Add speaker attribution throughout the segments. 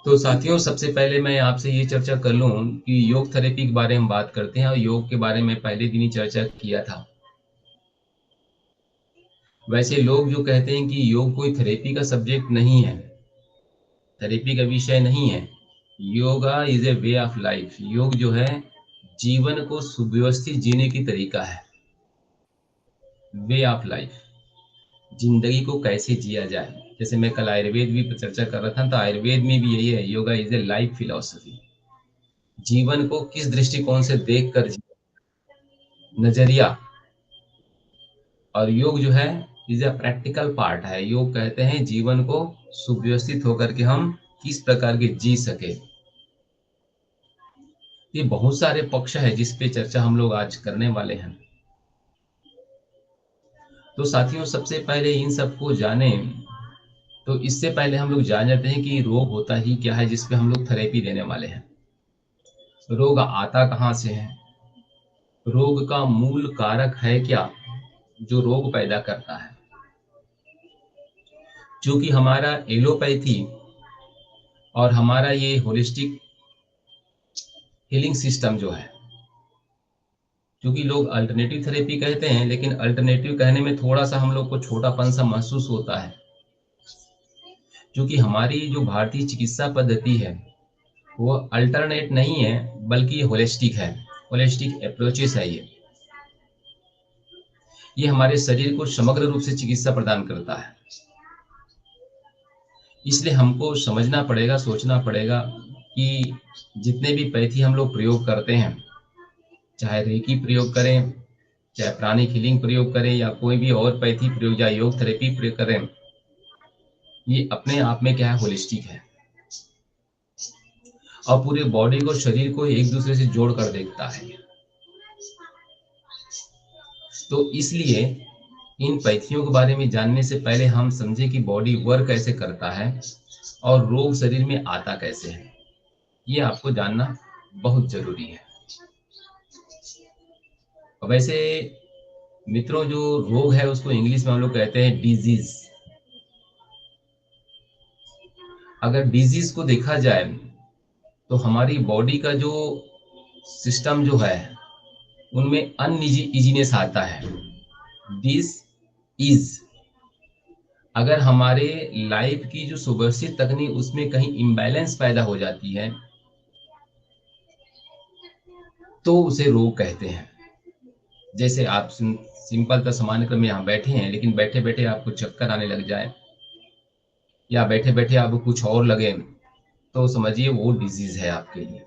Speaker 1: तो साथियों, सबसे पहले मैं आपसे ये चर्चा कर लूं कि योग थेरेपी के बारे में बात करते हैं और योग के बारे में पहले दिन ही चर्चा किया था। वैसे लोग जो कहते हैं कि योग कोई थेरेपी का सब्जेक्ट नहीं है, थेरेपी का विषय नहीं है। Yoga is a way of life. योग जो है जीवन को सुव्यवस्थित जीने की तरीका है। वे ऑफ लाइफ, जिंदगी को कैसे जिया जाए। जैसे मैं कल आयुर्वेद भी पर चर्चा कर रहा था, तो आयुर्वेद में भी यही है, yoga is a life philosophy. जीवन को किस दृष्टिकोण से देख कर नजरिया। और योग जो है इज अ प्रैक्टिकल पार्ट है। योग कहते हैं जीवन को सुव्यवस्थित होकर के हम किस प्रकार के जी सके। ये बहुत सारे पक्ष है जिस पे चर्चा हम लोग आज करने वाले हैं। तो साथियों, सबसे पहले इन सबको जाने, तो इससे पहले हम लोग जान जाते हैं कि रोग होता ही क्या है जिस पे हम लोग थेरेपी देने वाले हैं। रोग आता कहाँ से है? रोग का मूल कारक है क्या जो रोग पैदा करता है? क्योंकि हमारा एलोपैथी और हमारा ये होलिस्टिक हीलिंग सिस्टम जो है, क्योंकि लोग अल्टरनेटिव थेरेपी कहते हैं, लेकिन अल्टरनेटिव कहने में थोड़ा सा हम लोग को छोटापन सा महसूस होता है। क्योंकि हमारी जो भारतीय चिकित्सा पद्धति है वो अल्टरनेट नहीं है, बल्कि होलिस्टिक है। होलिस्टिक अप्रोचेस है ये हमारे शरीर को समग्र रूप से चिकित्सा प्रदान करता है। इसलिए हमको समझना पड़ेगा, सोचना पड़ेगा कि जितने भी पैथी हम लोग प्रयोग करते हैं, चाहे रेकी प्रयोग करें, चाहे प्राणिक हीलिंग प्रयोग करें, या कोई भी और पैथी प्रयोग या योग थेरेपी प्रयोग करें, ये अपने आप में क्या है, होलिस्टिक है। और पूरे बॉडी को, शरीर को एक दूसरे से जोड़ कर देखता है। तो इसलिए इन पैथियों के बारे में जानने से पहले हम समझे कि बॉडी वर्क कैसे करता है और रोग शरीर में आता कैसे है। ये आपको जानना बहुत जरूरी है। वैसे मित्रों, जो रोग है उसको इंग्लिश में हम लोग कहते हैं डिजीज। अगर डिजीज को देखा जाए तो हमारी बॉडी का जो सिस्टम जो है उनमें अनइजीनेस आता है। दिस इज, अगर हमारे लाइफ की जो सुव्यवस्थित तकनीक उसमें कहीं इम्बैलेंस पैदा हो जाती है तो उसे रोग कहते हैं। जैसे आप सिंपल तो सामान्य क्रम में यहाँ बैठे हैं, लेकिन बैठे बैठे आपको चक्कर आने लग जाए या बैठे बैठे आपको कुछ और लगे, तो समझिए वो डिजीज है आपके लिए।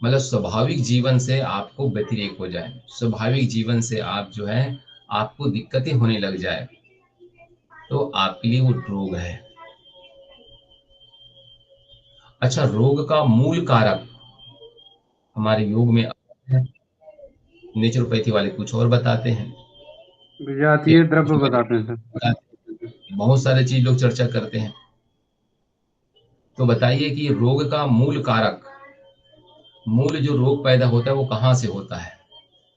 Speaker 1: मतलब स्वाभाविक जीवन से आपको व्यतिरेक हो जाए, स्वाभाविक जीवन से आप जो है आपको दिक्कतें होने लग जाए, तो आपके लिए वो रोग है। अच्छा, रोग का मूल कारक हमारे योग में है। नेचुरोपैथी वाले कुछ और बताते हैं,
Speaker 2: विजातीय द्रव्य बताते हैं सर।
Speaker 1: बहुत सारे चीज लोग चर्चा करते हैं। तो बताइए कि रोग का मूल कारक, मूल जो रोग पैदा होता है वो कहाँ से होता है,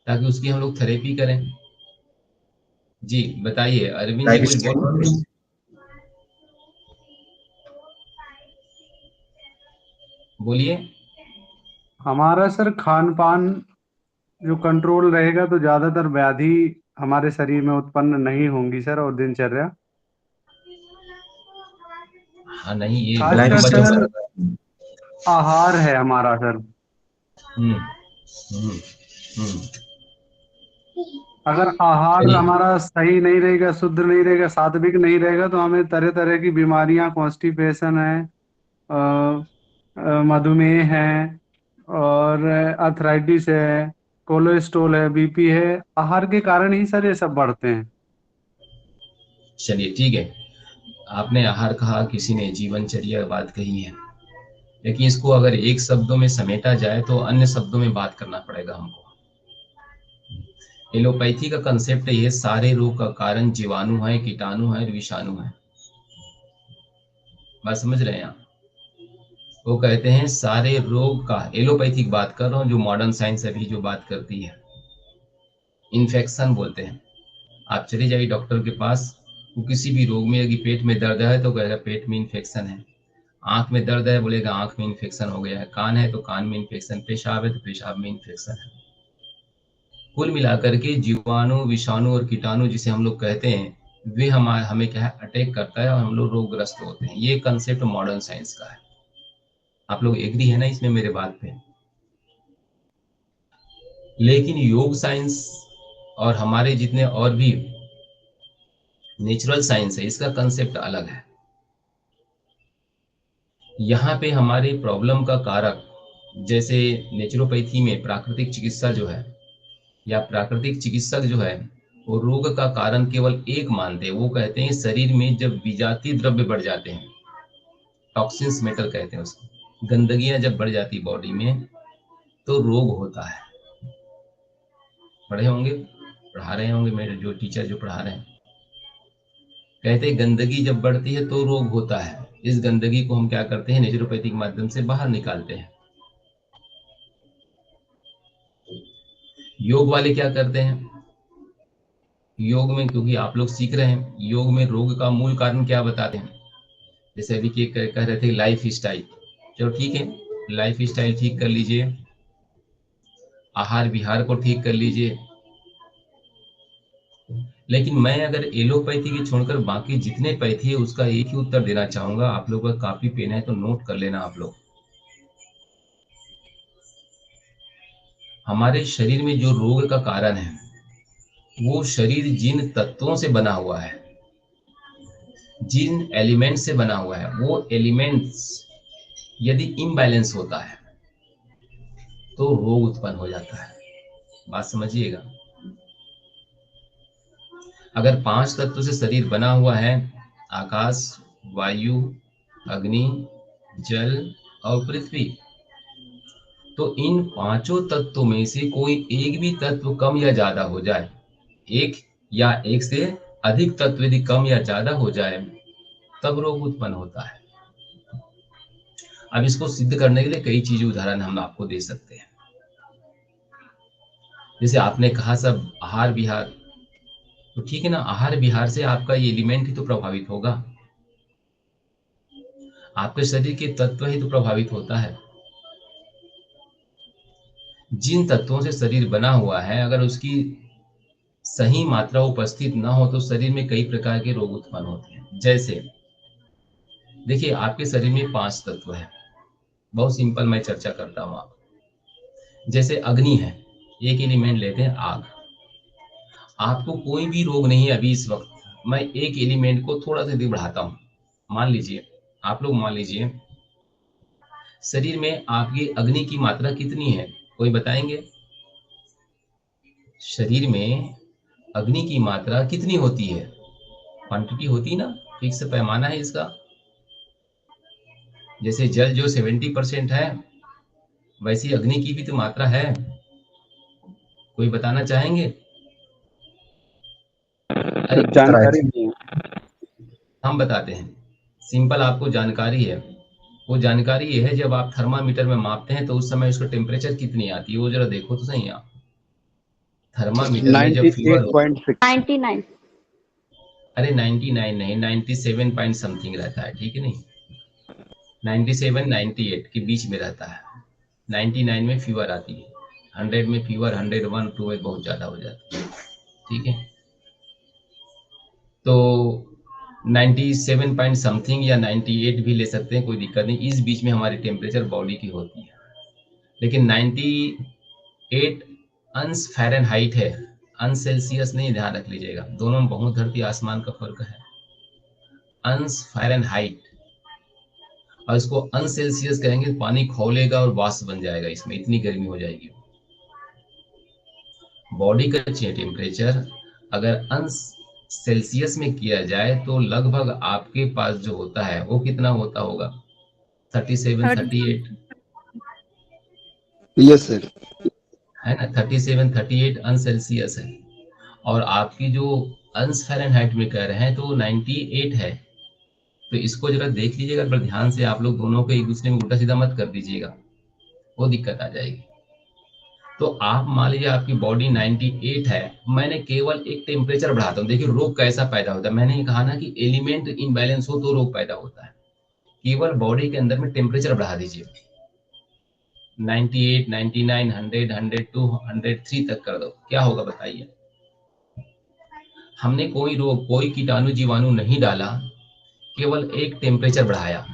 Speaker 1: ताकि उसकी हम लोग थेरेपी करें। जी बताइए अरविंद जी, कुछ बोल। बोलिए।
Speaker 2: हमारा सर खान पान जो कंट्रोल रहेगा तो ज्यादातर व्याधि हमारे शरीर में उत्पन्न नहीं होंगी सर, और दिनचर्या
Speaker 1: हाँ नहीं, ये
Speaker 2: खासकर
Speaker 1: बच्चों
Speaker 2: सर
Speaker 1: का।
Speaker 2: आहार है हमारा सर।
Speaker 1: हम्म हम्म हम्म।
Speaker 2: अगर आहार
Speaker 1: चलिए।
Speaker 2: हमारा सही नहीं रहेगा, शुद्ध नहीं रहेगा, सात्विक नहीं रहेगा, तो हमें तरह तरह की बीमारियां, कॉन्स्टिपेशन है, मधुमेह है, और अर्थराइटिस है, कोलेस्ट्रॉल है, बीपी है। आहार के कारण ही सर ये सब बढ़ते हैं।
Speaker 1: चलिए ठीक है, आपने आहार कहा, किसी ने जीवनचर्या बात कही है, लेकिन इसको अगर एक शब्दों में समेटा जाए तो अन्य शब्दों में बात करना पड़ेगा हमको। एलोपैथी का कंसेप्ट ये, सारे रोग का कारण जीवाणु है, कीटाणु है, विषाणु है। बात समझ रहे हैं आप? वो कहते हैं सारे रोग का, एलोपैथिक बात कर रहा हूँ, जो मॉडर्न साइंस अभी जो बात करती है, इन्फेक्शन बोलते हैं। आप चले जाइए डॉक्टर के पास, वो किसी भी रोग में, यदि पेट में दर्द है तो कहेगा पेट में इन्फेक्शन है। आंख में दर्द है, बोलेगा आंख में इन्फेक्शन हो गया है, कान है तो कान में इन्फेक्शन, पेशाब है तो पेशाब में इन्फेक्शन है। कुल मिलाकर के जीवाणु, विषाणु और कीटाणु जिसे हम लोग कहते हैं, वे हमें क्या है, अटैक करता है और हम लोग रोगग्रस्त होते हैं। ये कंसेप्ट मॉडर्न साइंस का है। आप लोग एग्री है ना इसमें मेरे बात पे? लेकिन योग साइंस और हमारे जितने और भी नेचुरल साइंस है, इसका कंसेप्ट अलग है। यहाँ पे हमारे प्रॉब्लम का कारक, जैसे नेचुरोपैथी में प्राकृतिक चिकित्सा जो है, या प्राकृतिक चिकित्सक जो है, वो रोग का कारण केवल एक मानते हैं। वो कहते हैं शरीर में जब विजातीय द्रव्य बढ़ जाते हैं, टॉक्सिन्स मेटल कहते हैं उसको, गंदगियां जब बढ़ जाती बॉडी में, तो रोग होता है। पढ़े होंगे, पढ़ा रहे होंगे मेरे जो टीचर जो पढ़ा रहे हैं, कहते हैं गंदगी जब बढ़ती है तो रोग होता है। इस गंदगी को हम क्या करते हैं, नेचुरोपैथिक माध्यम से बाहर निकालते हैं। योग वाले क्या करते हैं, योग में, क्योंकि आप लोग सीख रहे हैं, योग में रोग का मूल कारण क्या बताते हैं। जैसे अभी के कह रहे थे लाइफ स्टाइल, चलो ठीक है, लाइफ स्टाइल ठीक कर लीजिए, आहार विहार को ठीक कर लीजिए। लेकिन मैं अगर एलोपैथी की छोड़कर बाकी जितने पैथी है उसका एक ही उत्तर देना चाहूंगा। आप लोगों का काफी पेन है तो नोट कर लेना आप लोग। हमारे शरीर में जो रोग का कारण है, वो शरीर जिन तत्वों से बना हुआ है, जिन एलिमेंट से बना हुआ है, वो एलिमेंट्स यदि इम्बैलेंस होता है तो रोग उत्पन्न हो जाता है। बात समझिएगा। अगर 5 तत्व से शरीर बना हुआ है, आकाश, वायु, अग्नि, जल और पृथ्वी, तो इन पांचों तत्वों में से कोई एक भी तत्व कम या ज्यादा हो जाए, एक या एक से अधिक तत्व यदि कम या ज्यादा हो जाए, तब रोग उत्पन्न होता है। अब इसको सिद्ध करने के लिए कई चीजें उदाहरण हम आपको दे सकते हैं। जैसे आपने कहा सब आहार विहार, तो ठीक है ना, आहार विहार से आपका ये एलिमेंट ही तो प्रभावित होगा, आपके शरीर के तत्व ही तो प्रभावित होता है। जिन तत्वों से शरीर बना हुआ है, अगर उसकी सही मात्रा उपस्थित ना हो तो शरीर में कई प्रकार के रोग उत्पन्न होते हैं। जैसे देखिए, आपके शरीर में 5 तत्व है, बहुत सिंपल मैं चर्चा करता हूँ आप। जैसे अग्नि है, एक एलिमेंट लेते हैं आग। आपको कोई भी रोग नहीं है अभी इस वक्त, मैं एक एलिमेंट को थोड़ा सा यदि बढ़ाता हूँ, मान लीजिए, आप लोग मान लीजिए शरीर में आपकी अग्नि की मात्रा कितनी है, कोई बताएंगे? शरीर में अग्नि की मात्रा कितनी होती है, क्वांटिटी होती ना, फिक्स पैमाना है इसका। जैसे जल जो 70% है, वैसी अग्नि की भी तो मात्रा है। कोई बताना चाहेंगे? अरे
Speaker 2: जानकारी नहीं है।
Speaker 1: हम बताते हैं, सिंपल आपको जानकारी है। वो जानकारी ये है, जब आप थर्मामीटर में मापते हैं तो उस समय उसका टेम्परेचर कितनी आती है, वो जरा देखो तो सही आप। थर्मामीटर में जब फीवर हो,
Speaker 2: 98.6।
Speaker 3: 99।
Speaker 1: अरे 99 नहीं, 97 पॉइंट समथिंग रहता है, ठीक है नहीं, 97 98 के बीच में रहता है। 99 में फीवर आती है, 100 में फीवर, 101 2 में बहुत ज्यादा हो जाती है, ठीक है। तो 97 पॉइंट समथिंग या 98 भी ले सकते हैं, कोई दिक्कत नहीं, इस बीच में हमारी टेम्परेचर बॉडी की होती है। लेकिन 98 अंश फ़ारेनहाइट है, अंश सेल्सियस नहीं, ध्यान रख लीजिएगा, दोनों में बहुत धरती आसमान का फर्क है। अंश फ़ारेनहाइट, और इसको अंश सेल्सियस कहेंगे, पानी खौलेगा और वाष्प बन जाएगा, इसमें इतनी गर्मी हो जाएगी। बॉडी का टेम्परेचर अगर अंश सेल्सियस में किया जाए तो लगभग आपके पास जो होता है वो कितना होता होगा, 37 38,
Speaker 2: यस सर।
Speaker 1: है ना, 37 38 अंश सेल्सियस है। और आपकी जो अंश फ़ारेनहाइट में कह रहे हैं तो 98 है। तो इसको जरा देख लीजिएगा, पर ध्यान से आप लोग दोनों को एक दूसरे में उल्टा सीधा मत कर दीजिएगा, वो दिक्कत आ जाएगी। तो आप मान लीजिए आपकी बॉडी 98 है, मैंने केवल एक टेम्परेचर बढ़ाता हूँ, देखिए रोग कैसा पैदा होता है। मैंने कहा ना कि एलिमेंट इम्बैलेंस हो तो रोग पैदा होता है। केवल बॉडी के अंदर में टेम्परेचर बढ़ा दीजिए, 98, 99, 100, 102, 103 तक कर दो, क्या होगा बताइए। हमने कोई रोग, कोई कीटाणु जीवाणु नहीं डाला, केवल एक टेम्परेचर बढ़ाया।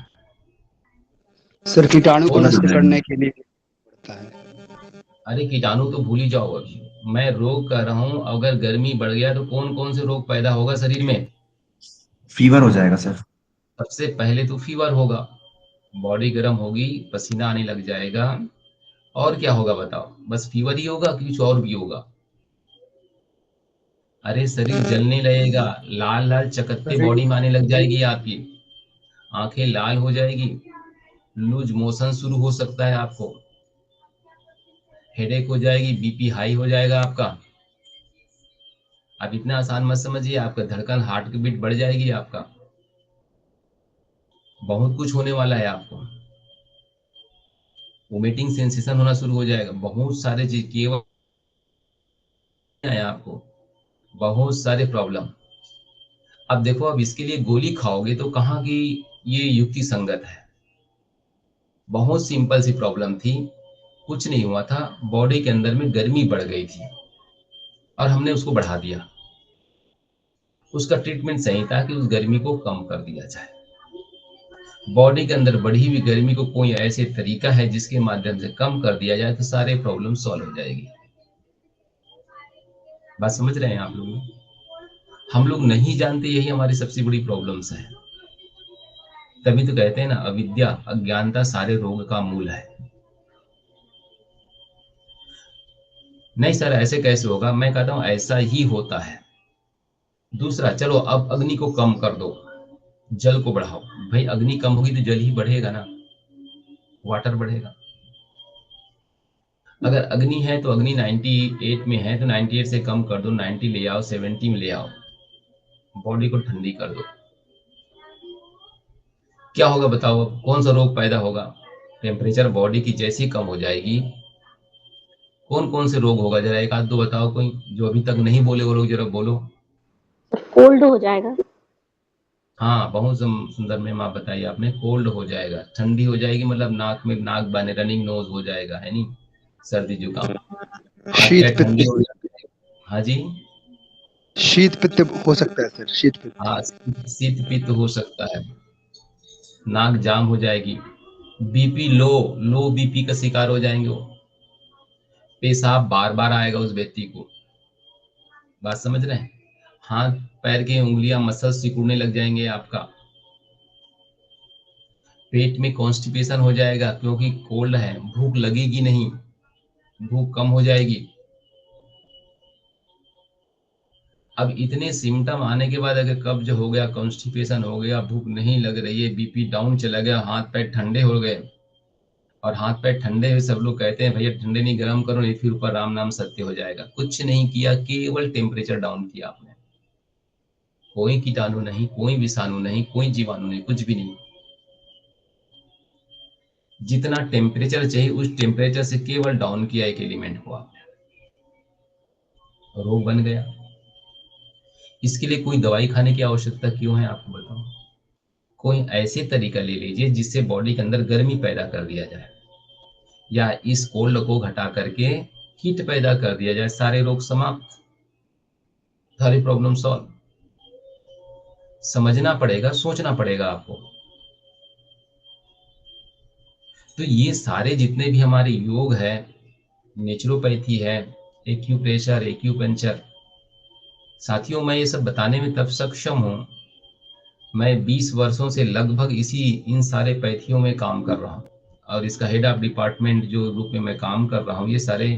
Speaker 3: सर कीटाणु को
Speaker 1: कौन
Speaker 3: नष्ट करने के लिए पड़ता है।
Speaker 1: अरे कीटाणु तो भूल ही जाओ, अभी मैं रोग कर रहा हूँ। अगर गर्मी बढ़ गया तो कौन कौन से रोग पैदा होगा शरीर में?
Speaker 4: फीवर हो जाएगा सर।
Speaker 1: सबसे पहले तो फीवर होगा, बॉडी गर्म होगी, पसीना आने लग जाएगा, और क्या होगा बताओ? बस फीवर ही होगा कि कुछ और भी होगा? अरे शरीर जलने लगेगा, लाल लाल चकत्ते बॉडी में आने लग जाएगी आपकी, आंखें लाल हो जाएगी, लूज मोशन शुरू हो सकता है आपको, हेडेक हो जाएगी, बीपी हाई हो जाएगा आपका। अब इतना आसान मत समझिए, आपका धड़कन, हार्ट की बीट बढ़ जाएगी आपका, बहुत कुछ होने वाला है आपको, वोमिटिंग सेंसेशन होना शुरू हो जाएगा, बहुत सारे चीज, केवल है आपको बहुत सारे प्रॉब्लम। अब देखो, अब इसके लिए गोली खाओगे तो कहाँ की ये युक्ति संगत है? बहुत सिंपल सी प्रॉब्लम थी, कुछ नहीं हुआ था, बॉडी के अंदर में गर्मी बढ़ गई थी और हमने उसको बढ़ा दिया। उसका ट्रीटमेंट सही था कि उस गर्मी को कम कर दिया जाए। बॉडी के अंदर बढ़ी हुई गर्मी को कोई ऐसे तरीका है जिसके माध्यम से कम कर दिया जाए तो सारे प्रॉब्लम सॉल्व हो जाएगी। बात समझ रहे हैं आप लोग? हम लोग नहीं जानते, यही हमारी सबसे बड़ी प्रॉब्लम्स है। तभी तो कहते हैं ना, अविद्या, अज्ञानता सारे रोग का मूल है। नहीं सर, ऐसे कैसे होगा? मैं कहता हूं ऐसा ही होता है। दूसरा, चलो अब अग्नि को कम कर दो, जल को बढ़ाओ। भाई अग्नि कम होगी तो जल ही बढ़ेगा ना, वाटर बढ़ेगा। अगर अग्नि है तो अग्नि 98 में है तो 98 से कम कर दो, 90 ले आओ, 70 में ले आओ, बॉडी को ठंडी कर दो। क्या होगा बताओ? अब कौन सा रोग पैदा होगा? टेम्परेचर बॉडी की जैसी कम हो जाएगी, कौन कौन से रोग होगा? जरा एक आध दो बताओ, कोई जो अभी तक नहीं बोले वो लोग जरा बोलो।
Speaker 5: कोल्ड हो जाएगा।
Speaker 1: हाँ, बहुत सुंदर मैम, आप बताइए आपने। कोल्ड हो जाएगा, ठंडी हो जाएगी, मतलब नाक में नाक बने, रनिंग नोज हो जाएगा, है नहीं? सर्दी जुकाम, हाथ
Speaker 3: शीत
Speaker 1: पैर ठंडे हो
Speaker 3: पित्त,
Speaker 1: जाएंगे। हाँ जी,
Speaker 3: शीत पित्त हो सकता है सर, शीत पित्त।
Speaker 1: हाँ, शीत पित्त हो सकता है, नाक जाम हो जाएगी, बीपी लो, लो बीपी का शिकार हो जाएंगे वो, पेशाब बार बार आएगा उस व्यक्ति को। बात समझ रहे हैं? हाथ पैर की उंगलियां, मसल सिकुड़ने लग जाएंगे आपका, पेट में कॉन्स्टिपेशन हो जाएगा क्योंकि कोल्ड है, भूख लगेगी नहीं, भूख कम हो जाएगी। अब इतने सिम्टम आने के बाद अगर कब्ज हो गया, कॉन्स्टिपेशन हो गया, भूख नहीं लग रही है, बीपी डाउन चला गया, हाथ पैर ठंडे हो गए, और हाथ पैर ठंडे हुए सब लोग कहते हैं भैया ठंडे नहीं, गर्म करो नहीं, फिर ऊपर राम नाम सत्य हो जाएगा। कुछ नहीं किया, केवल टेम्परेचर डाउन किया आपने। कोई कीटाणु नहीं, कोई विषाणु नहीं, कोई जीवाणु नहीं, कुछ भी नहीं। जितना टेम्परेचर चाहिए उस टेम्परेचर से केवल डाउन किया एक एलिमेंट को आपने, रोग बन गया। इसके लिए कोई दवाई खाने की आवश्यकता क्यों है आपको बताओ? कोई ऐसे तरीका ले लीजिए जिससे बॉडी के अंदर गर्मी पैदा कर दिया जाए, या इस कोल्ड को घटा करके हीट पैदा कर दिया जाए, सारे रोग समाप्त, सारी प्रॉब्लम सॉल्व। समझना पड़ेगा, सोचना पड़ेगा आपको। तो ये सारे जितने भी हमारे योग है, नेचुरोपैथी है, एक्यूप्रेशर, एक्यूपंचर, साथियों मैं ये सब बताने में तब सक्षम हूँ, मैं 20 वर्षों से लगभग इन सारे पैथियों में काम कर रहा हूँ, और इसका हेड ऑफ डिपार्टमेंट जो रूप में मैं काम कर रहा हूँ, ये सारे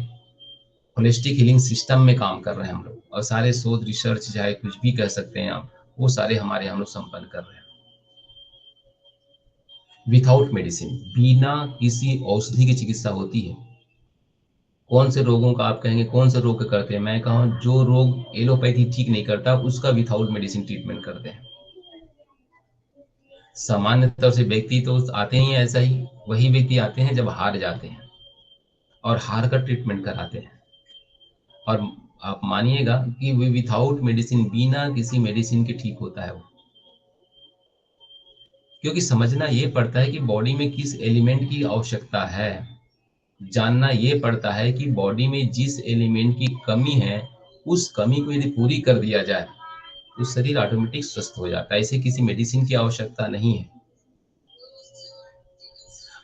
Speaker 1: होलिस्टिक हीलिंग सिस्टम में काम कर रहे हैं हम लोग, और सारे शोध, रिसर्च, चाहे कुछ भी कह सकते हैं आप, वो सारे हमारे हम लोग संपन्न कर रहे हैं विथआउट मेडिसिन, बिना किसी औषधि की चिकित्सा होती है। कौन से रोगों का आप कहेंगे कौन से रोग करते हैं? मैं कहूँ जो रोग एलोपैथी ठीक नहीं करता उसका विथआउट मेडिसिन ट्रीटमेंट करते हैं। सामान्य तौर से व्यक्ति तो आते ही ऐसा ही, वही व्यक्ति आते हैं जब हार जाते हैं और हार का ट्रीटमेंट कराते हैं। और आप मानिएगा कि वो विथआउट मेडिसिन, बिना किसी मेडिसिन के ठीक होता है वो। क्योंकि समझना ये पड़ता है कि बॉडी में किस एलिमेंट की आवश्यकता है, जानना ये पड़ता है कि बॉडी में जिस एलिमेंट की कमी है उस कमी को यदि पूरी कर दिया जाए तो शरीर ऑटोमेटिक स्वस्थ हो जाता है। इसे किसी मेडिसिन की आवश्यकता नहीं है।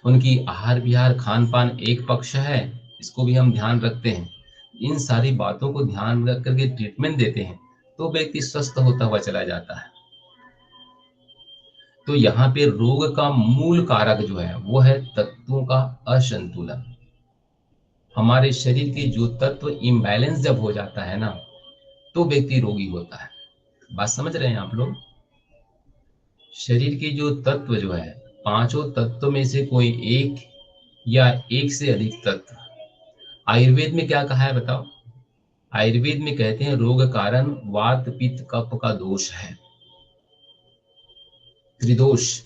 Speaker 1: उनकी आहार विहार खान पान एक पक्ष है, इसको भी हम ध्यान रखते हैं। इन सारी बातों को ध्यान रख करके ट्रीटमेंट देते हैं तो व्यक्ति स्वस्थ होता हुआ चला जाता है। तो यहाँ पे रोग का मूल कारक जो है वो है तत्वों का असंतुलन। हमारे शरीर के जो तत्व इम्बैलेंस जब हो जाता है ना तो व्यक्ति रोगी होता है। बात समझ रहे हैं आप लोग? शरीर के जो तत्व जो है, पांचों तत्व में से कोई एक या एक से अधिक तत्व, आयुर्वेद में क्या कहा है बताओ? आयुर्वेद में कहते हैं रोग कारण वात पित्त कफ का दोष है, त्रिदोष।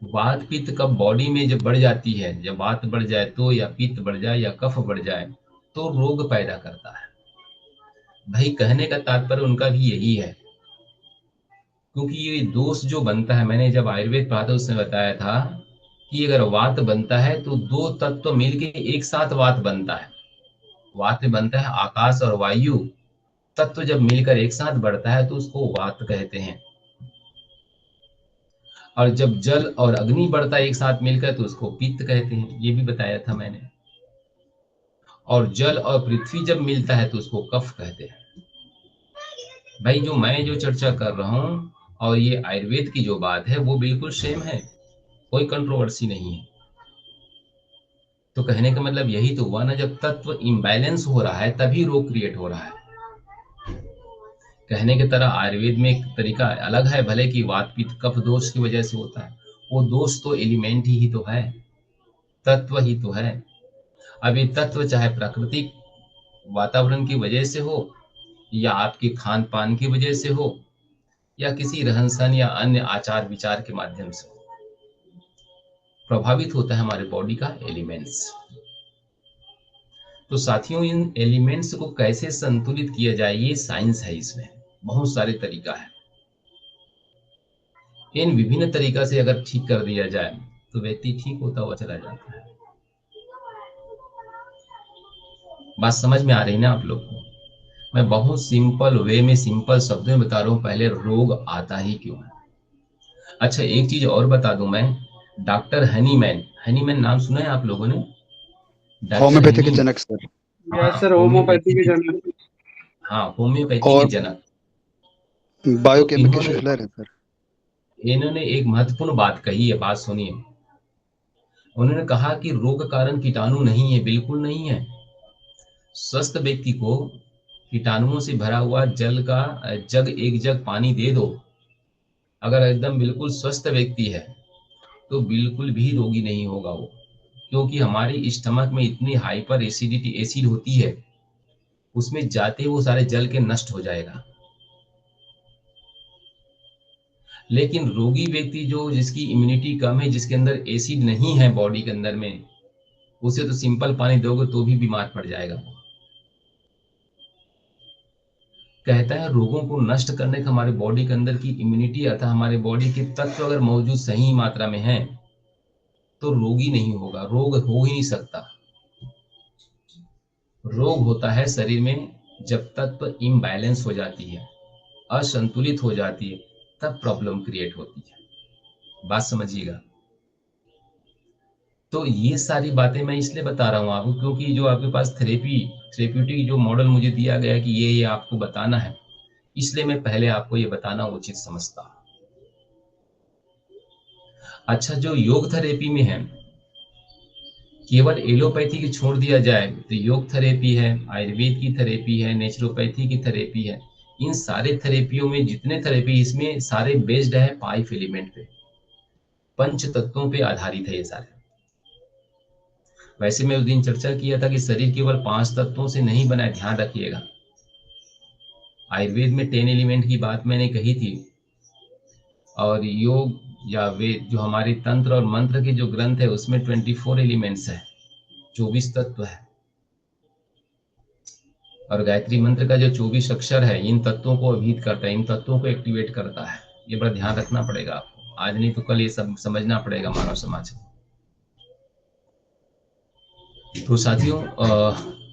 Speaker 1: वात पित्त कफ बॉडी में जब बढ़ जाती है, जब वात बढ़ जाए तो, या पित्त बढ़ जाए या कफ बढ़ जाए तो रोग पैदा करता है। भाई कहने का तात्पर्य उनका भी यही है, क्योंकि ये दोष जो बनता है, मैंने जब आयुर्वेद पढ़ा था उसने बताया था कि अगर वात बनता है तो दो तत्व मिलके एक साथ वात बनता है। वात में बनता है आकाश और वायु, तत्व जब मिलकर एक साथ बढ़ता है तो उसको वात कहते हैं। और जब जल और अग्नि बढ़ता है एक साथ मिलकर तो उसको पित्त कहते हैं, ये भी बताया था मैंने। और जल और पृथ्वी जब मिलता है तो उसको कफ कहते हैं। भाई जो मैं जो चर्चा कर रहा हूं और ये आयुर्वेद की जो बात है वो बिल्कुल सेम है, कोई कंट्रोवर्सी नहीं है। तो कहने का मतलब यही तो हुआ ना, जब तत्व इम्बैलेंस हो रहा है तभी रोग क्रिएट हो रहा है। कहने की तरह आयुर्वेद में एक तरीका अलग है, भले कि वात पित्त कफ दोष की वजह से होता है, वो दोष तो एलिमेंट ही तो है, तत्व ही तो है। अभी तत्व चाहे प्राकृतिक वातावरण की वजह से हो या आपके खान पान की वजह से हो या किसी रहन सहन या अन्य आचार विचार के माध्यम से हो, प्रभावित होता है हमारे बॉडी का एलिमेंट्स। तो साथियों इन एलिमेंट्स को कैसे संतुलित किया जाए ये साइंस है, इसमें बहुत सारे तरीका है। इन विभिन्न तरीका से अगर ठीक कर दिया जाए तो व्यक्ति ठीक होता हुआ चला जाता है। बात समझ में आ रही ना आप लोग को? मैं बहुत सिंपल वे में सिंपल शब्दों में बता रहा हूँ पहले रोग आता ही क्यों है। अच्छा एक चीज और बता दूं मैं, डॉक्टर हनीमैन, हनीमैन नाम सुना है आप लोगों ने?
Speaker 3: होम्योपैथी के जनक सर।
Speaker 2: यस सर, होम्योपैथी के जनक।
Speaker 1: हाँ होम्योपैथी
Speaker 3: और
Speaker 1: के जनक।
Speaker 3: बायोकेमिकल है सर।
Speaker 1: इन्होंने एक महत्वपूर्ण बात कही है, बात सुनिए। उन्होंने कहा कि रोग कारण कीटाणु नहीं है, बिल्कुल नहीं है। स्वस्थ व्यक्ति को कीटाणुओं से भरा हुआ जल का जग, एक जग पानी दे दो, अगर एकदम बिल्कुल स्वस्थ व्यक्ति है तो बिल्कुल भी रोगी नहीं होगा वो, क्योंकि हमारे स्टमक में इतनी हाइपर एसिडिटी एसिड होती है, उसमें जाते वो सारे जल के नष्ट हो जाएगा। लेकिन रोगी व्यक्ति जो जिसकी इम्यूनिटी कम है, जिसके अंदर एसिड नहीं है बॉडी के अंदर में, उसे तो सिंपल पानी दोगे तो भी बीमार पड़ जाएगा। कहता है रोगों को नष्ट करने का हमारे बॉडी के अंदर की इम्यूनिटी, अर्थात हमारे बॉडी के तत्व अगर मौजूद सही मात्रा में है तो रोगी नहीं होगा, रोग हो ही नहीं सकता। रोग होता है शरीर में जब तत्व इम्बैलेंस हो जाती है, असंतुलित हो जाती है, तब प्रॉब्लम क्रिएट होती है। बात समझिएगा। तो ये सारी बातें मैं इसलिए बता रहा हूँ आपको क्योंकि जो आपके पास थेरेप्यूटिक जो मॉडल मुझे दिया गया है कि ये आपको बताना है, इसलिए मैं पहले आपको ये बताना उचित समझता हूँ। अच्छा जो योग थेरेपी में है, केवल एलोपैथी की छोड़ दिया जाए तो योग थेरेपी है, आयुर्वेद की थेरेपी है, नेचुरोपैथी की थेरेपी है। इन सारे थेरेपियों में जितने थेरेपी इसमें सारे बेस्ड है 5 एलिमेंट पे, पंच तत्वों पे आधारित है ये सारे। वैसे मैं उस दिन चर्चा किया था कि शरीर केवल 5 तत्वों से नहीं बना है, ध्यान रखिएगा। आयुर्वेद में 10 एलिमेंट की बात मैंने कही थी, और योग या वेद जो हमारे तंत्र और मंत्र के जो ग्रंथ है उसमें 24 एलिमेंट्स है, 24 तत्व है। और गायत्री मंत्र का जो 24 अक्षर है इन तत्वों को अभिहित करता है, इन तत्वों को एक्टिवेट करता है। ये बड़ा ध्यान रखना पड़ेगा आपको। आज नहीं तो कल ये सब समझना पड़ेगा मानव समाज को। तो साथियों,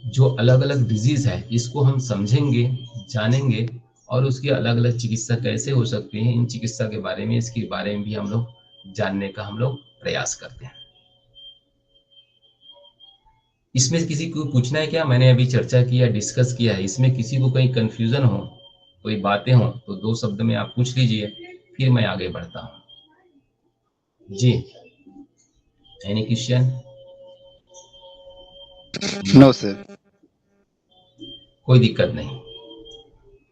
Speaker 1: जो अलग अलग डिजीज है इसको हम समझेंगे, जानेंगे, और उसकी अलग अलग चिकित्सा कैसे हो सकती है, इन चिकित्सा के बारे में, इसके बारे में भी हम लोग जानने का हम लोग प्रयास करते हैं। इसमें किसी को पूछना है क्या? मैंने अभी चर्चा किया, डिस्कस किया है, इसमें किसी को कहीं कंफ्यूजन हो, कोई बातें हो तो 2 शब्द में आप पूछ लीजिए, फिर मैं आगे बढ़ता हूँ। जी, एनी क्वेश्चन?
Speaker 3: No sir.
Speaker 1: कोई दिक्कत नहीं।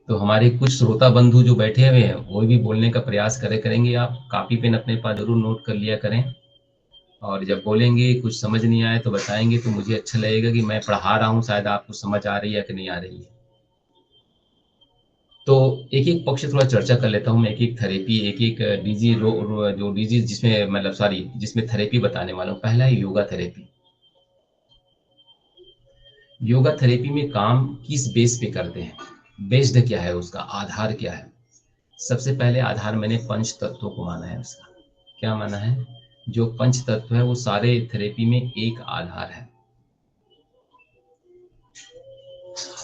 Speaker 1: तो हमारे कुछ श्रोता बंधु जो बैठे हुए हैं वो भी बोलने का प्रयास करेंगे। आप कॉपी पेन अपने पास जरूर नोट कर लिया करें, और जब बोलेंगे कुछ समझ नहीं आए तो बताएंगे, तो मुझे अच्छा लगेगा कि मैं पढ़ा रहा हूँ, शायद आपको समझ आ रही है कि नहीं आ रही है। तो एक एक पक्ष थोड़ा चर्चा कर लेता हूँ मैं, एक एक थेरेपी, एक एक जो डिजीज जिसमें मतलब जिसमें थेरेपी बताने वाला हूँ। पहला है योगा थेरेपी। योगा थेरेपी में काम किस बेस पे करते हैं, बेस्ड क्या है, उसका आधार क्या है? सबसे पहले आधार मैंने पंच तत्वों को माना है। उसका क्या माना है? जो पंच तत्व है वो सारे थेरेपी में एक आधार है,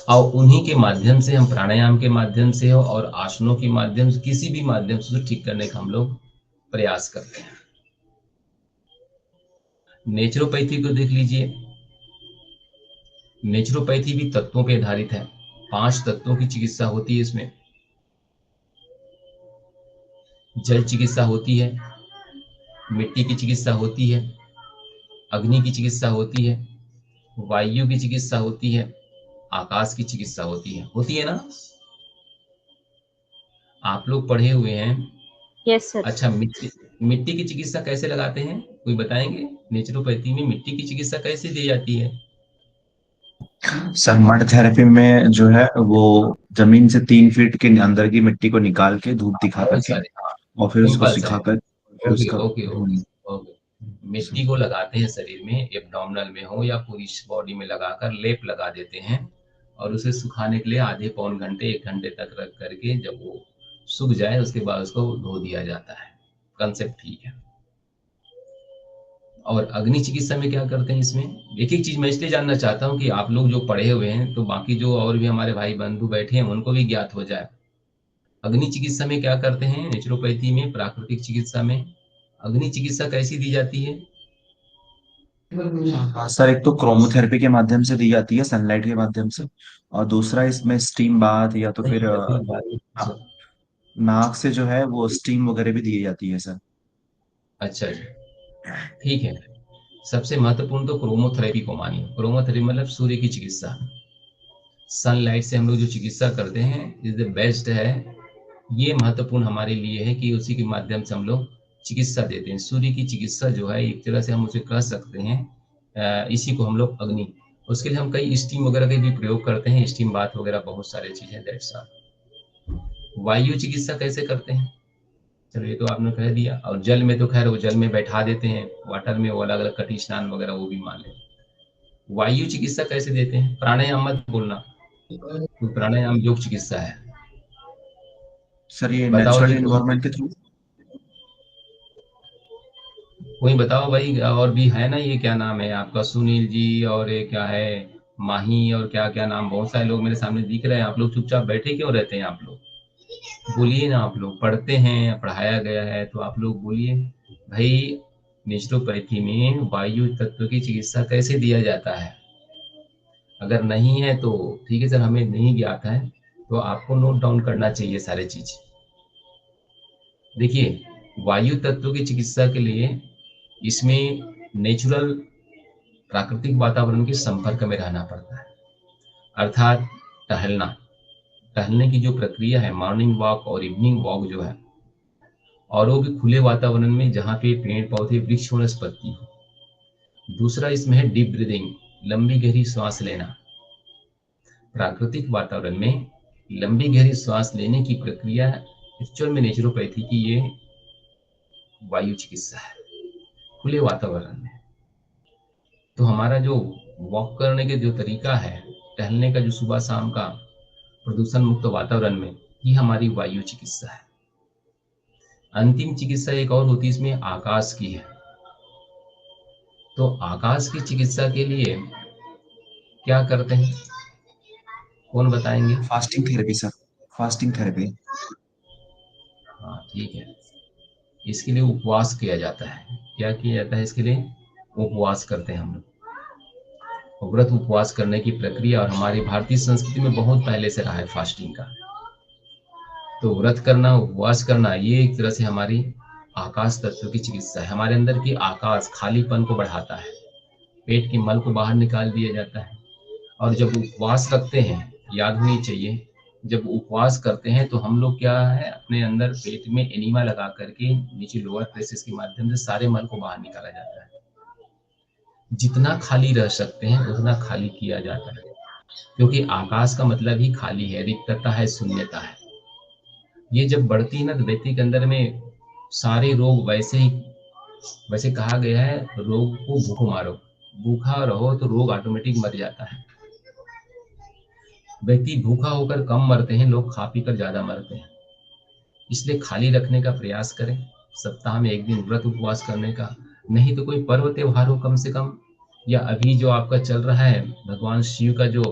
Speaker 1: और उन्हीं के माध्यम से हम प्राणायाम के माध्यम से हो और आसनों के माध्यम से, किसी भी माध्यम से ठीक करने का हम लोग प्रयास करते हैं। नेचुरोपैथी को देख लीजिए। नेचुरोपैथी भी तत्वों पे आधारित है। 5 तत्वों की चिकित्सा होती है इसमें। जल चिकित्सा होती है, मिट्टी की चिकित्सा होती है, अग्नि की चिकित्सा होती है, वायु की चिकित्सा होती है, आकाश की चिकित्सा होती है ना? आप लोग पढ़े हुए हैं।
Speaker 5: Yes sir.
Speaker 1: अच्छा, मिट्टी की चिकित्सा कैसे लगाते हैं, कोई बताएंगे? नेचुरोपैथी में मिट्टी की चिकित्सा कैसे दी जाती है?
Speaker 4: सर मड थेरेपी में जो है वो जमीन से 3 फीट के अंदर की मिट्टी को निकाल के धूप दिखा
Speaker 1: बहुत
Speaker 4: करके
Speaker 1: सारे, हाँ,
Speaker 4: और फिर उसको
Speaker 1: सिंपल सा
Speaker 4: सिखा
Speaker 1: है।
Speaker 4: कर फिर
Speaker 1: ओके
Speaker 4: उसका
Speaker 1: ओके ओके ओके। मिट्टी को लगाते हैं शरीर में, एब्डोमिनल में हो या पूरी बॉडी में लगाकर लेप लगा देते हैं, और उसे सुखाने के लिए आधे पौन घंटे 1 घंटे तक रख करके जब वो सूख जाए उसके बाद उसको धो दिया जाता है। कंसेप्ट ठीक है। और अग्नि चिकित्सा में क्या करते हैं? इसमें एक एक चीज मैं इसलिए जानना चाहता हूँ कि आप लोग जो पढ़े हुए हैं तो बाकी जो और भी हमारे भाई बंधु बैठे हैं उनको भी ज्ञात हो जाए। अग्नि चिकित्सा में क्या करते हैं? नेचुरोपैथी में, प्राकृतिक चिकित्सा में अग्नि चिकित्सा कैसी दी जाती है?
Speaker 4: हाँ सर, एक तो क्रोमोथेरेपी के माध्यम से दी जाती है, सनलाइट के माध्यम से, और दूसरा इसमें स्टीम बाथ या तो फिर हाँ, नाक से जो है वो स्टीम वगैरह भी दी जाती है सर।
Speaker 1: अच्छा जी, ठीक है। सबसे महत्वपूर्ण तो क्रोमोथेरेपी को मानिए। क्रोमोथेरेपी मतलब सूर्य की चिकित्सा। सनलाइट से हम लोग जो चिकित्सा करते हैं इज द बेस्ट है। ये महत्वपूर्ण हमारे लिए है कि उसी के माध्यम से हम लोग चिकित्सा देते हैं। सूर्य की चिकित्सा जो है एक तरह से हम उसे कह सकते हैं, इसी को हम लोग अग्नि। उसके लिए हम कई स्टीम वगैरह के भी प्रयोग करते हैं, स्टीम बाथ वगैरह बहुत सारे चीजें। That's all. वायु चिकित्सा कैसे करते हैं? चलो ये तो आपने कह दिया। और जल में तो खैर वो जल में बैठा देते हैं, वाटर में वो अलग अलग कटी स्नान वगैरह वो भी मान लें। वायु चिकित्सा कैसे देते हैं? प्राणायाम मत बोलना, तो प्राणायाम योग चिकित्सा है।
Speaker 4: सर ये
Speaker 1: बताओ
Speaker 4: नेचुरल
Speaker 1: जी,
Speaker 4: इन्वायरमेंट के थ्रू।
Speaker 1: कोई बताओ भाई। और भी है ना, ये क्या नाम है आपका, सुनील जी, और ये क्या है, माही, और क्या क्या नाम, बहुत सारे लोग मेरे सामने दिख रहे हैं। आप लोग चुपचाप बैठे क्यों रहते हैं? आप लोग बोलिए ना। आप लोग पढ़ते हैं, पढ़ाया गया है, तो आप लोग बोलिए भाई। नेचुरोपैथी में वायु तत्व की चिकित्सा कैसे दिया जाता है? अगर नहीं है तो ठीक है सर, हमें नहीं ज्ञात है, तो आपको नोट डाउन करना चाहिए सारे चीज। देखिए, वायु तत्व की चिकित्सा के लिए इसमें नेचुरल, प्राकृतिक वातावरण के संपर्क में रहना पड़ता है। अर्थात टहलना। टहलने की जो प्रक्रिया है, मॉर्निंग वॉक और इवनिंग वॉक जो है, और वो भी खुले वातावरण में जहाँ पे पेड़ पौधे वृक्ष वनस्पति हो। दूसरा इसमें है डीप ब्रीदिंग, लंबी गहरी सांस लेना। प्राकृतिक वातावरण में लंबी गहरी सांस लेने की प्रक्रिया एक्चुअल में नेचुरोपैथी की ये वायु चिकित्सा है, खुले वातावरण में। तो हमारा जो वॉक करने के जो तरीका है, टहलने का जो सुबह शाम का प्रदूषण मुक्त वातावरण में, ये हमारी वायु चिकित्सा है। अंतिम चिकित्सा एक और होती है, इसमें आकाश की है। तो आकाश की चिकित्सा के लिए क्या करते हैं, कौन बताएंगे?
Speaker 4: Fasting therapy sir, fasting therapy.
Speaker 1: हाँ ठीक है, इसके लिए उपवास किया जाता है। क्या किया जाता है इसके लिए? उपवास करते हैं हम लोग। व्रत उपवास करने की प्रक्रिया और हमारी भारतीय संस्कृति में बहुत पहले से रहा है फास्टिंग का। तो व्रत करना, उपवास करना, ये एक तरह से हमारी आकाश तत्व की चिकित्सा है। हमारे अंदर की आकाश खालीपन को बढ़ाता है, पेट के मल को बाहर निकाल दिया जाता है। और जब उपवास रखते हैं, याद होनी चाहिए, जब उपवास करते हैं तो हम लोग क्या है, अपने अंदर पेट में एनीमा लगा करके नीचे लोअर प्रेसेस के माध्यम से सारे मल को बाहर निकाला जाता है। जितना खाली रह सकते हैं उतना खाली किया जाता है, क्योंकि आकाश का मतलब ही खाली है, रिक्तता है, शून्यता है। ये जब बढ़ती है ना तो व्यक्ति के अंदर में सारे रोग वैसे कहा गया है, रोग को भूख मारो, भूखा रहो तो रोग ऑटोमेटिक मर जाता है। व्यक्ति भूखा होकर कम मरते हैं, लोग खा पी कर ज्यादा मरते हैं। इसलिए खाली रखने का प्रयास करें, सप्ताह में एक दिन व्रत उपवास करने का, नहीं तो कोई पर्व त्योहार हो कम से कम, या अभी जो आपका चल रहा है भगवान शिव का जो,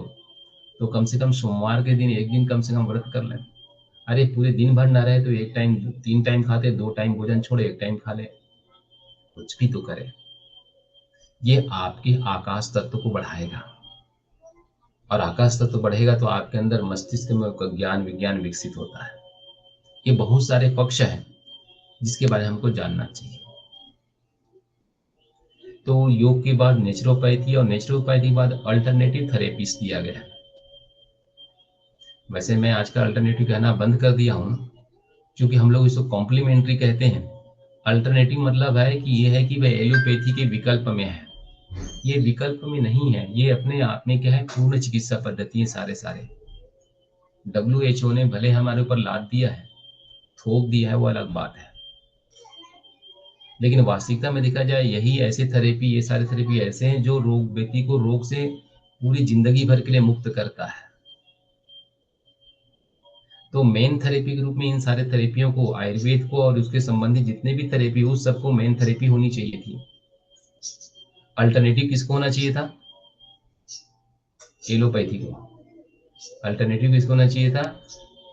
Speaker 1: तो कम से कम सोमवार के दिन एक दिन कम से कम व्रत कर लें। अरे पूरे दिन भर ना रहे तो एक टाइम, 3 टाइम खाते, 2 टाइम भोजन छोड़े, 1 टाइम खा ले, कुछ भी तो करे। ये आपके आकाश तत्व को बढ़ाएगा, और आकाश तत्व बढ़ेगा तो आपके अंदर मस्तिष्क में ज्ञान विज्ञान विकसित होता है। ये बहुत सारे पक्ष हैं जिसके बारे में हमको जानना चाहिए। तो योग के बाद नेचुरोपैथी, और नेचुरोपैथी के बाद अल्टरनेटिव थेरेपीज दिया गया है। वैसे मैं आजकल अल्टरनेटिव कहना बंद कर दिया हूँ, क्योंकि हम लोग इसको कॉम्प्लीमेंट्री कहते हैं। अल्टरनेटिव मतलब है कि ये है कि वह एलोपैथी के विकल्प में है, ये विकल्प में नहीं है, ये अपने आप में क्या है, पूर्ण चिकित्सा पद्धति है। सारे WHO ने भले हमारे ऊपर लाद दिया है, थोप दिया है, वो अलग बात है, लेकिन वास्तविकता में देखा जाए यही ऐसे थेरेपी, ये सारे थेरेपी ऐसे हैं जो व्यक्ति को रोग से पूरी जिंदगी भर के लिए मुक्त करता है। तो मेन थेरेपी के रूप में इन सारे थेरेपियों को, आयुर्वेद को और उसके संबंधित जितने भी थेरेपी, उस सबको मेन थेरेपी होनी चाहिए थी। अल्टरनेटिव किसको होना चाहिए था? एलोपैथी को। अल्टरनेटिव किसको होना चाहिए था?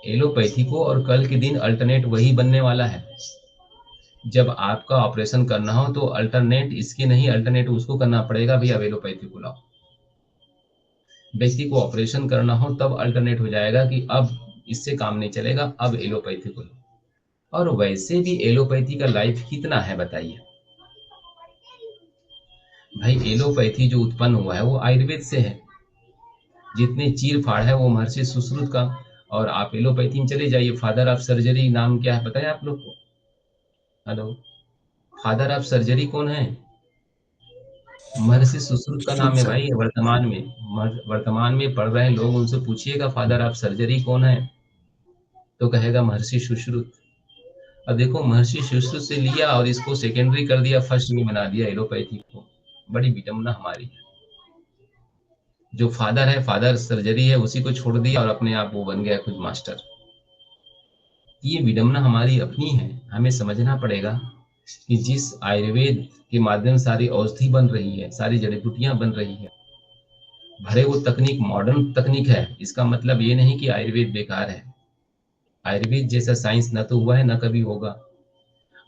Speaker 1: एलोपैथी को। और कल के दिन अल्टरनेट वही बनने वाला है। जब आपका ऑपरेशन करना हो तो अल्टरनेट इसके नहीं, अल्टरनेट उसको करना पड़ेगा, भैया एलोपैथी को लाओ। व्यक्ति को ऑपरेशन करना हो तब अल्टरनेट हो जाएगा कि अब इससे काम नहीं चलेगा, अब एलोपैथी को लो। और वैसे भी एलोपैथी का लाइफ कितना है बताइए भाई। एलोपैथी जो उत्पन्न हुआ है वो आयुर्वेद से है, जितने चीर फाड़ है वो महर्षि सुश्रुत का। और आप एलोपैथी में चले जाइए, फादर ऑफ सर्जरी नाम क्या है पता है आप लोग को? हेलो, फादर ऑफ सर्जरी कौन है? महर्षि सुश्रुत का नाम है
Speaker 4: सर।
Speaker 1: भाई। वर्तमान में पढ़ रहे लोग, उनसे पूछिएगा फादर ऑफ सर्जरी कौन है, तो कहेगा महर्षि सुश्रुत। अब देखो, महर्षि सुश्रुत से लिया और इसको सेकेंडरी कर दिया, फर्स्ट में बना दिया एलोपैथी को। बड़ी विडम्बना हमारी है। जो फादर है, फादर सर्जरी है, उसी को छोड़ दिया और अपने आप वो बन गया खुद मास्टर। ये विडम्बना हमारी अपनी है। हमें समझना पड़ेगा कि जिस आयुर्वेद के माध्यम से सारी औषधि बन रही है, सारी जड़ी बूटियां बन रही है, भले वो तकनीक मॉडर्न तकनीक है, इसका मतलब ये नहीं कि आयुर्वेद बेकार है। आयुर्वेद जैसा साइंस न तो हुआ है, न कभी होगा।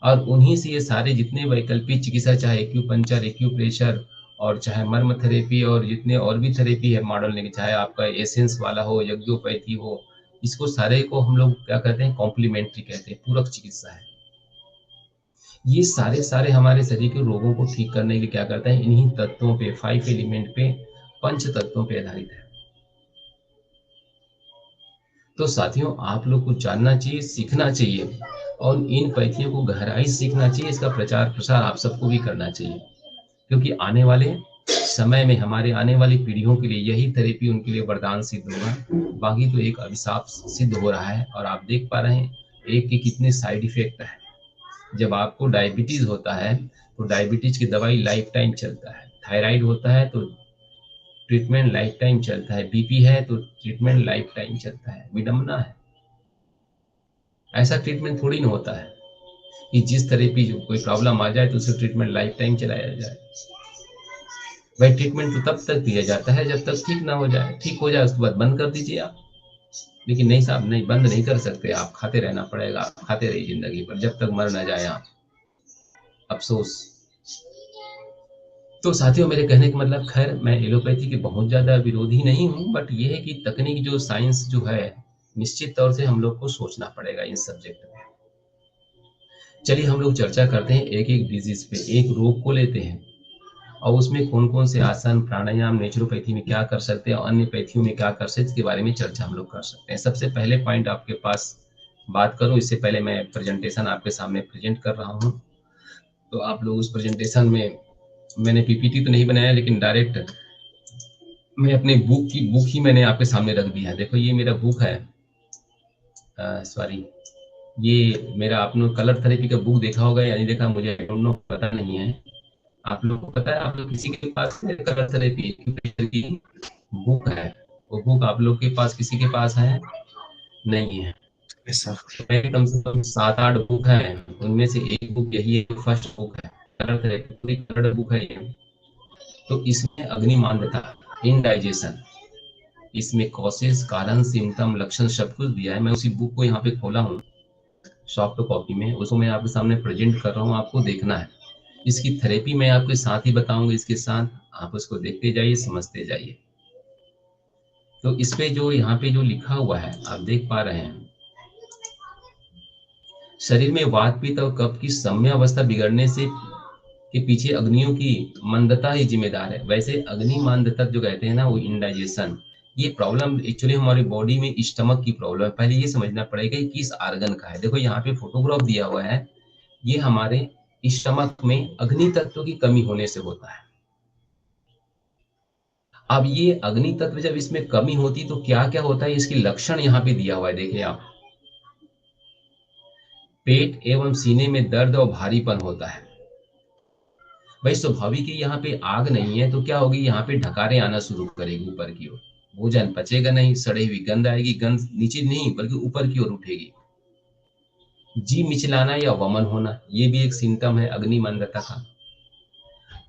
Speaker 1: और उन्हीं से ये सारे जितने वैकल्पिक चिकित्सा, चाहे एक्यूपंचर, एक्यूप्रेशर, और चाहे मर्म थेरेपी, और जितने और भी थेरेपी है मॉडल ने, चाहे आपका एसेंस वाला हो, यज्ञोपैथी हो, इसको सारे को हम लोग क्या कहते हैं, कॉम्प्लीमेंट्री कहते हैं, पूरक चिकित्सा है। ये सारे हमारे शरीर के रोगों को ठीक करने के लिए क्या करते हैं, इन्हीं तत्वों पे, 5 एलिमेंट पे, पंच तत्वों पे आधारित है। तो साथियों, आप लोग को जानना चाहिए, सीखना चाहिए, और इन पैथियों को गहराई से सीखना चाहिए। इसका प्रचार प्रसार आप सबको भी करना चाहिए, क्योंकि आने वाले समय में, हमारे आने वाली पीढ़ियों के लिए यही थेरेपी उनके लिए वरदान सिद्ध होगा। बाकी तो एक अभिशाप सिद्ध हो रहा है, और आप देख पा रहे हैं एक के कितने साइड इफेक्ट है। जब आपको डायबिटीज होता है तो डायबिटीज की दवाई लाइफ टाइम चलता है, थायराइड होता है तो ट्रीटमेंट लाइफ टाइम चलता है, बीपी है तो ट्रीटमेंट लाइफ टाइम चलता है। विडम्बना है, ऐसा ट्रीटमेंट थोड़ी ना होता है। कि जिस थेरेपी जो कोई प्रॉब्लम आ जाए तो उसे ट्रीटमेंट लाइफ टाइम चलाया जाए। भाई ट्रीटमेंट तो तब तक दिया जाता है जब तक ठीक ना हो जाए, ठीक हो जाए उसके बाद बंद कर दीजिए आप। लेकिन नहीं साहब, नहीं, बंद नहीं कर सकते आप, खाते रहना पड़ेगा, आप खाते रहिए जिंदगी भर जब तक मर ना जाए आप। अफसोस। तो साथियों, मेरे कहने का मतलब, खैर मैं एलोपैथी के बहुत ज़्यादा विरोधी नहीं हूँ, बट ये है कि तकनीक जो साइंस जो है, निश्चित तौर से हम लोग को सोचना पड़ेगा इस सब्जेक्ट में। चलिए हम लोग चर्चा करते हैं एक एक डिजीज पे, एक रोग को लेते हैं और उसमें कौन कौन से आसन प्राणायाम नेचुरोपैथी में क्या कर सकते हैं और अन्य पैथियों में क्या कर सकते हैं, इसके बारे में चर्चा हम लोग कर सकते हैं। सबसे पहले पॉइंट आपके पास बात करूं, इससे पहले मैं प्रेजेंटेशन आपके सामने प्रेजेंट कर रहा हूं, तो आप लोग उस प्रेजेंटेशन में, मैंने पीपीटी तो नहीं बनाया लेकिन डायरेक्ट मैं अपने बुक ही मैंने आपके सामने रख दिया है। देखो ये मेरा बुक है, सॉरी, ये मेरा, आपने कलर थेरेपी का बुक देखा होगा या नहीं देखा मुझे डोंट नो, पता नहीं है। आप लोग को पता है, आप लोग किसी के पास कलर थेरेपी की बुक है, वो बुक आप लोग के पास किसी के पास है? नहीं है।
Speaker 4: सर
Speaker 1: तो मेरे कम से कम 7-8 बुक है, उनमें से एक बुक यही है, फर्स्ट बुक है कलर थेरेपी, पूरी कलर बुक है ये। तो इसमें अग्निमांद्यता, इंडाइजेशन, इसमें कॉसेस, कारण, सिम्टम, लक्षण सब कुछ दिया है। मैं उसी बुक को यहाँ पे खोला हूँ सॉफ्ट कॉपी में, उसको मैं आपके सामने प्रेजेंट कर रहा हूँ, आपको देखना है। इसकी थेरेपी मैं आपके साथ ही बताऊंगा, इसके साथ आप उसको देखते जाइए, समझते जाइए। तो इस पे जो यहाँ पे जो लिखा हुआ है आप देख पा रहे हैं, शरीर में वात पित्त और कफ की सम्य अवस्था बिगड़ने से के पीछे अग्नियों की मंदता ही जिम्मेदार है। वैसे अग्नि मंदता जो कहते हैं ना, वो इंडाइजेशन, ये प्रॉब्लम एक्चुअली हमारी बॉडी में स्टमक की प्रॉब्लम है। पहले ये समझना पड़ेगा कि किस आर्गन का है। देखो यहाँ पे फोटोग्राफ दिया हुआ है, ये हमारे स्टमक में अग्नि तत्व की कमी होने से होता है। अब ये अग्नि तत्व जब इसमें कमी होती तो क्या क्या होता है, इसकी लक्षण यहाँ पे दिया हुआ है, देखिए आप। पेट एवं सीने में दर्द और भारीपन होता है। भाई स्वाभाविक ही यहाँ पे आग नहीं है तो क्या होगी, यहाँ पे ढकारें आना शुरू करेगी ऊपर की ओर, भोजन पचेगा नहीं, सड़ी हुई गंध आएगी, गंध नीचे नहीं बल्कि ऊपर की ओर उठेगी। जी मिचलाना या वमन होना, ये भी एक सिम्टम है अग्नि मंदता का।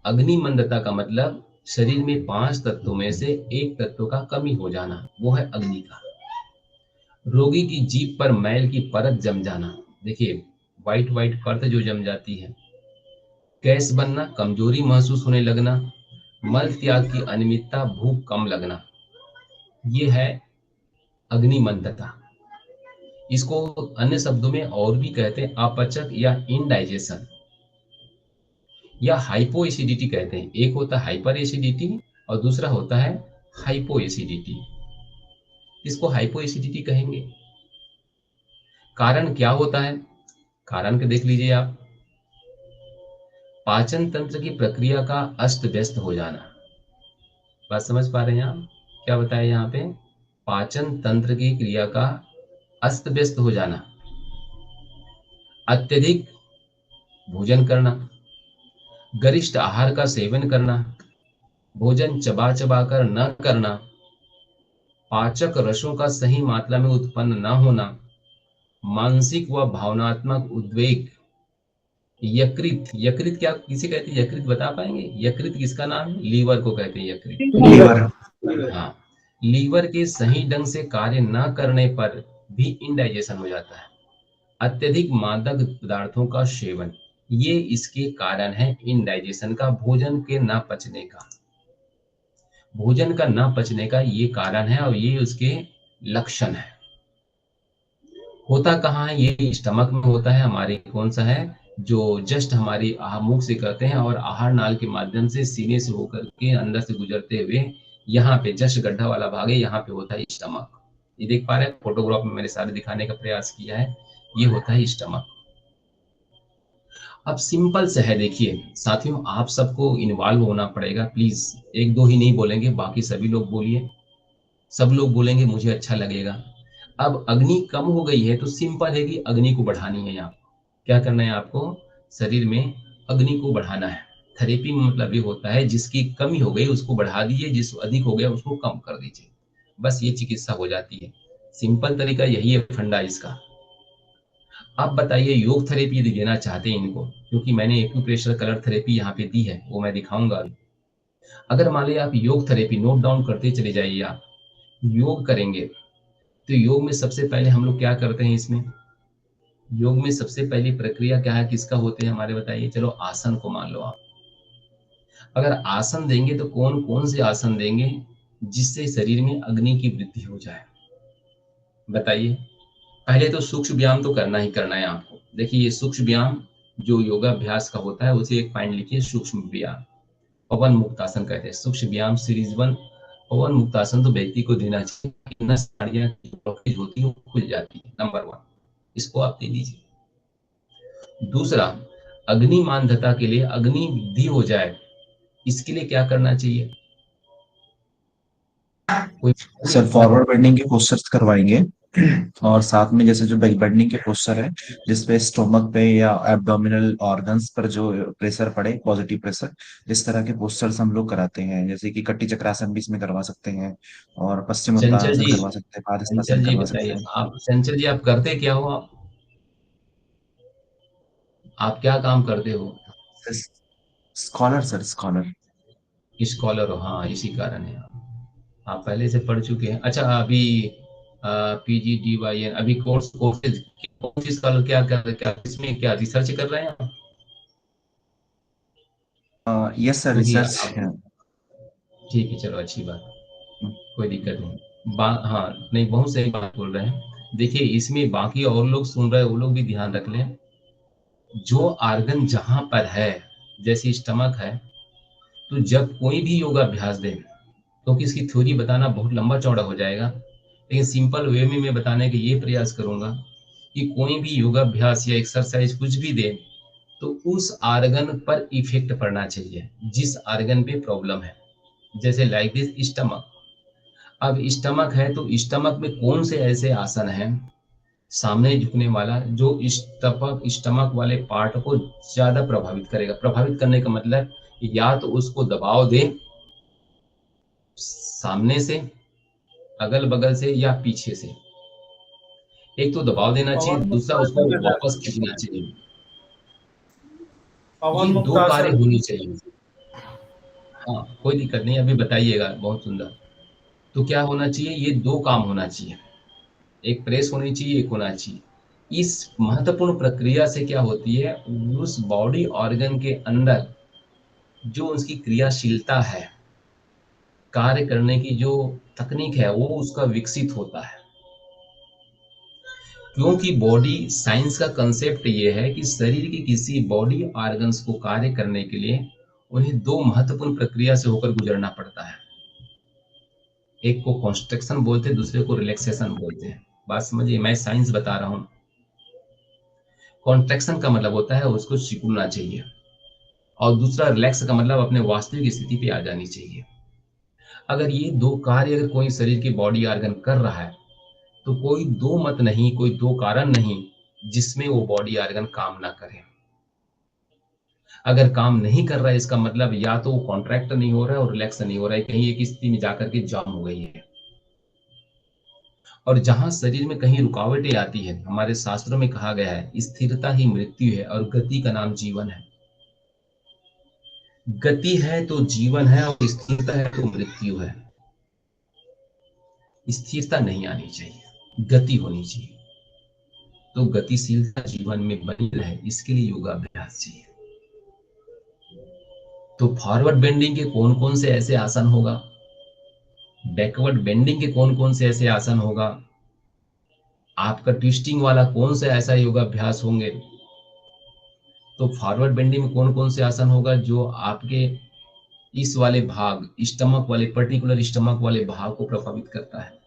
Speaker 1: अग्नि मंदता का मतलब शरीर में 5 तत्वों में से एक तत्व का कमी हो जाना, वो है अग्नि का। रोगी की जीभ पर मैल की परत जम जाना, देखिए व्हाइट व्हाइट परत जो जम जाती है। गैस बनना, कमजोरी महसूस होने लगना, मल त्याग की अनियमितता, भूख कम लगना, ये है अग्नि मंदता। इसको अन्य शब्दों में और भी कहते हैं अपचक या इनडाइजेशन या हाइपो एसिडिटी कहते हैं। एक होता है हाइपर एसिडिटी और दूसरा होता है हाइपो एसिडिटी। इसको हाइपो एसिडिटी कहेंगे। कारण क्या होता है, कारण के देख लीजिए आप। पाचन तंत्र की प्रक्रिया का अस्त व्यस्त हो जाना, बात समझ पा रहे हैं आप? क्या बताया यहाँ पे, पाचन तंत्र की क्रिया का अस्त व्यस्त हो जाना, अत्यधिक भोजन करना, गरिष्ठ आहार का सेवन करना, भोजन चबा चबा कर न करना, पाचक रसों का सही मात्रा में उत्पन्न न होना, मानसिक व भावनात्मक उद्वेग, यकृत, यकृत क्या किसे कहते हैं, यकृत बता पाएंगे? यकृत किसका नाम है? लीवर को कहते हैं यकृत।
Speaker 4: लीवर।
Speaker 1: हाँ, लीवर के सही ढंग से कार्य न करने पर भी इंडाइजेशन हो जाता है। अत्यधिक मादक पदार्थों का सेवन, ये इसके कारण है इंडाइजेशन का, भोजन के ना पचने का, भोजन का ना पचने का ये कारण है और ये उसके लक्षण है। होता कहाँ है, ये स्टमक में होता है हमारे, कौन सा है, जो जस्ट हमारी मुख से करते हैं और आहार नाल के माध्यम से सीने से होकर के अंदर से गुजरते हुए यहाँ पे जस्ट गड्ढा वाला भाग है, यहाँ पे होता है स्टमक। ये देख पा रहे हैं, फोटोग्राफ में मैंने सारे दिखाने का प्रयास किया है, ये होता है स्टमक। अब सिंपल से है, देखिए साथियों, आप सबको इन्वॉल्व होना पड़ेगा प्लीज। एक दो ही नहीं बोलेंगे, बाकी सभी लोग बोलिए, सब लोग बोलेंगे मुझे अच्छा लगेगा। अब अग्नि कम हो गई है तो सिंपल है कि अग्नि को बढ़ानी है। आप क्या करना है, आपको शरीर में अग्नि को बढ़ाना है। थेरेपी में मतलब ये होता है जिसकी कमी हो गई उसको बढ़ा दीजिए, जिस अधिक हो गया उसको कम कर दीजिए, बस ये चिकित्सा हो जाती है। सिंपल तरीका यही है, फंडा इसका। आप बताइए योग थेरेपी यदि देना चाहते हैं इनको, क्योंकि मैंने एक्यूप्रेशर कलर थेरेपी यहाँ पे दी है, वो मैं दिखाऊंगा अभी। अगर मान लीजिए आप योग थेरेपी नोट डाउन करते चले जाइए, आप योग करेंगे तो योग में सबसे पहले हम लोग क्या करते हैं, इसमें योग में सबसे पहली प्रक्रिया क्या है, किसका होते हैं हमारे, बताइए। चलो आसन को मान लो आप। अगर आसन देंगे तो कौन कौन से आसन देंगे जिससे शरीर में अग्नि की वृद्धि हो जाए, बताइए। पहले तो सूक्ष्म व्यायाम तो करना ही करना है आपको। देखिए ये सूक्ष्म व्यायाम जो योगाभ्यास का होता है, उसे एक पॉइंट लिखिए, सूक्ष्म व्यायाम। पवन मुक्तासन कहते हैं सूक्ष्म व्यायाम सीरीज 1। पवन मुक्तासन तो व्यक्ति को देना चाहिए, नस नाड़ियां की ब्लॉकेज होती है वो खुल जाती है, नंबर 1, इसको आप दे दीजिए। दूसरा, अग्नि मानधता के लिए, अग्नि वृद्धि हो जाए, इसके लिए क्या करना चाहिए, कोई
Speaker 4: सर फॉरवर्ड बेंडिंग के पोस्चर्स करवाएंगे और साथ में जैसे जो बैक बेंडिंग के पोस्चर है जिसपे स्टोमक पे या एब्डोमिनल ऑर्गन्स पर जो प्रेशर पड़े, पॉजिटिव प्रेशर, इस तरह के पोस्चर्स हम लोग कराते हैं। जैसे कि कट्टी चक्रासन भी इसमें करवा सकते हैं और पश्चिम
Speaker 1: चंचल
Speaker 4: उत्तानासन
Speaker 1: जी,
Speaker 4: करवा सकते हैं,
Speaker 1: चंचल
Speaker 4: पादहस्तासन
Speaker 1: जी
Speaker 4: करवा सकते
Speaker 1: बताइए,
Speaker 4: हैं।
Speaker 1: आप चंचल जी आप करते क्या हो, आप क्या काम करते हो?
Speaker 4: Scholar sir, scholar.
Speaker 1: स्कॉलर हो, हाँ इसी कारण है, आप पहले से पढ़ चुके हैं। अच्छा अभी PGDYN अभी कोर्सेज स्कॉलर क्या कर, क्या इसमें क्या रिसर्च कर रहे हैं आप?
Speaker 4: यस सर,
Speaker 1: क्योंकि
Speaker 4: रिसर्च
Speaker 1: आप,
Speaker 4: है।
Speaker 1: ठीक है चलो अच्छी बात, कोई दिक्कत नहीं। हाँ नहीं, बहुत सही बात बोल रहे हैं। देखिए इसमें बाकी और लोग सुन रहे हैं, वो लोग भी ध्यान रख लें। जो आर्गन जहां पर है, जैसे स्टमक है, तो जब कोई भी योगाभ्यास दे, क्योंकि इसकी थ्योरी बताना बहुत लंबा चौड़ा हो जाएगा, लेकिन सिंपल वे में मैं बताने का ये प्रयास करूंगा कि कोई भी योगाभ्यास या एक्सरसाइज कुछ भी दे तो उस आर्गन पर इफेक्ट पड़ना चाहिए जिस आर्गन पे प्रॉब्लम है। जैसे लाइक दिस स्टमक, अब स्टमक है तो स्टमक में कौन से ऐसे आसन हैं सामने झुकने वाला जो स्टमक स्टमक वाले पार्ट को ज्यादा प्रभावित करेगा। प्रभावित करने का मतलब या तो उसको दबाव दे सामने से, अगल बगल से या पीछे से, एक तो दबाव देना चाहिए,
Speaker 6: पवन
Speaker 1: दूसरा उसको
Speaker 6: मुक्तासन में
Speaker 1: वापस
Speaker 6: दर्द,
Speaker 1: खींचना चाहिए।
Speaker 6: पवन
Speaker 1: ये दो कार्य
Speaker 6: मुक्तासन।
Speaker 1: होनी चाहिए। हाँ कोई दिक्कत नहीं, अभी बताइएगा, बहुत सुंदर। तो क्या होना चाहिए, ये दो काम होना चाहिए, एक प्रेस होनी चाहिए, एक होना चाहिए। इस महत्वपूर्ण प्रक्रिया से क्या होती है, उस बॉडी ऑर्गन के अंदर जो उसकी क्रियाशीलता है, कार्य करने की जो तकनीक है, वो उसका विकसित होता है। क्योंकि बॉडी साइंस का कंसेप्ट ये है कि शरीर के किसी बॉडी ऑर्गन्स को कार्य करने के लिए उन्हें दो महत्वपूर्ण प्रक्रिया से होकर गुजरना पड़ता है। एक को कॉन्स्ट्रक्शन बोलते हैं, दूसरे को रिलैक्सेशन बोलते हैं। बात समझिए, मैं साइंस बता रहा हूं। कॉन्ट्रैक्शन का मतलब होता है उसको सिकुड़ना चाहिए, और दूसरा रिलैक्स का मतलब अपने वास्तविक स्थिति पे आ जानी चाहिए। अगर ये दो कार्य अगर कोई शरीर के बॉडी ऑर्गन कर रहा है तो कोई दो मत नहीं, कोई दो कारण नहीं जिसमें वो बॉडी ऑर्गन काम ना करे। अगर काम नहीं कर रहा है इसका मतलब या तो वो कॉन्ट्रैक्ट नहीं हो रहा है और रिलैक्स नहीं हो रहा है, कहीं एक स्थिति में जाकर के जाम हो गई है। और जहां शरीर में कहीं रुकावटें आती है, हमारे शास्त्रों में कहा गया है स्थिरता ही मृत्यु है और गति का नाम जीवन है। गति है तो जीवन है और स्थिरता है तो मृत्यु है। स्थिरता नहीं आनी चाहिए, गति होनी चाहिए। तो गतिशीलता जीवन में बनी रहे, इसके लिए योगाभ्यास चाहिए। तो फॉरवर्ड बेंडिंग के कौन कौन से ऐसे आसन होगा, बैकवर्ड बेंडिंग के कौन कौन से ऐसे आसन होगा, आपका ट्विस्टिंग वाला कौन सा ऐसा योगाभ्यास होंगे, तो फॉरवर्ड बेंडिंग में कौन कौन से आसन होगा जो आपके इस वाले भाग, स्टमक वाले, पर्टिकुलर स्टमक वाले भाग को प्रभावित करता है।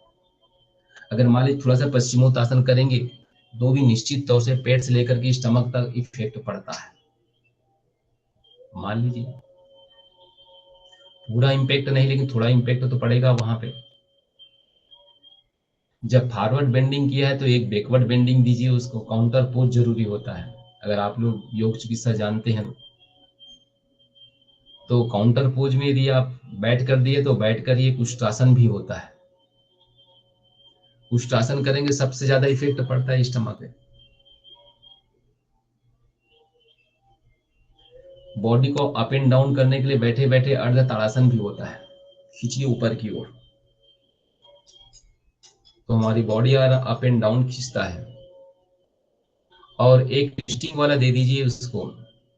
Speaker 1: अगर मान लीजिए थोड़ा सा पश्चिमोत्तासन करेंगे तो भी निश्चित तौर से पेट से लेकर के स्टमक तक इफेक्ट पड़ता है। मान लीजिए पूरा इम्पैक्ट नहीं, लेकिन थोड़ा इम्पैक्ट तो पड़ेगा वहां पे। जब फॉरवर्ड बेंडिंग किया है तो एक बैकवर्ड बेंडिंग दीजिए, उसको काउंटर पोज जरूरी होता है। अगर आप लोग योग चिकित्सा जानते हैं तो काउंटर पोज में यदि आप बैठ कर दिए तो बैठ कर ये कुष्ठासन भी होता है। कुष्ठासन करेंगे सबसे ज्यादा इफेक्ट पड़ता है स्टमक पे। बॉडी को अप एंड डाउन करने के लिए बैठे बैठे अर्ध ताड़ासन भी होता है, खींचिए ऊपर की ओर, तो हमारी बॉडी अप एंड डाउन खींचता है। और एक ट्विस्टिंग वाला दे दीजिए उसको,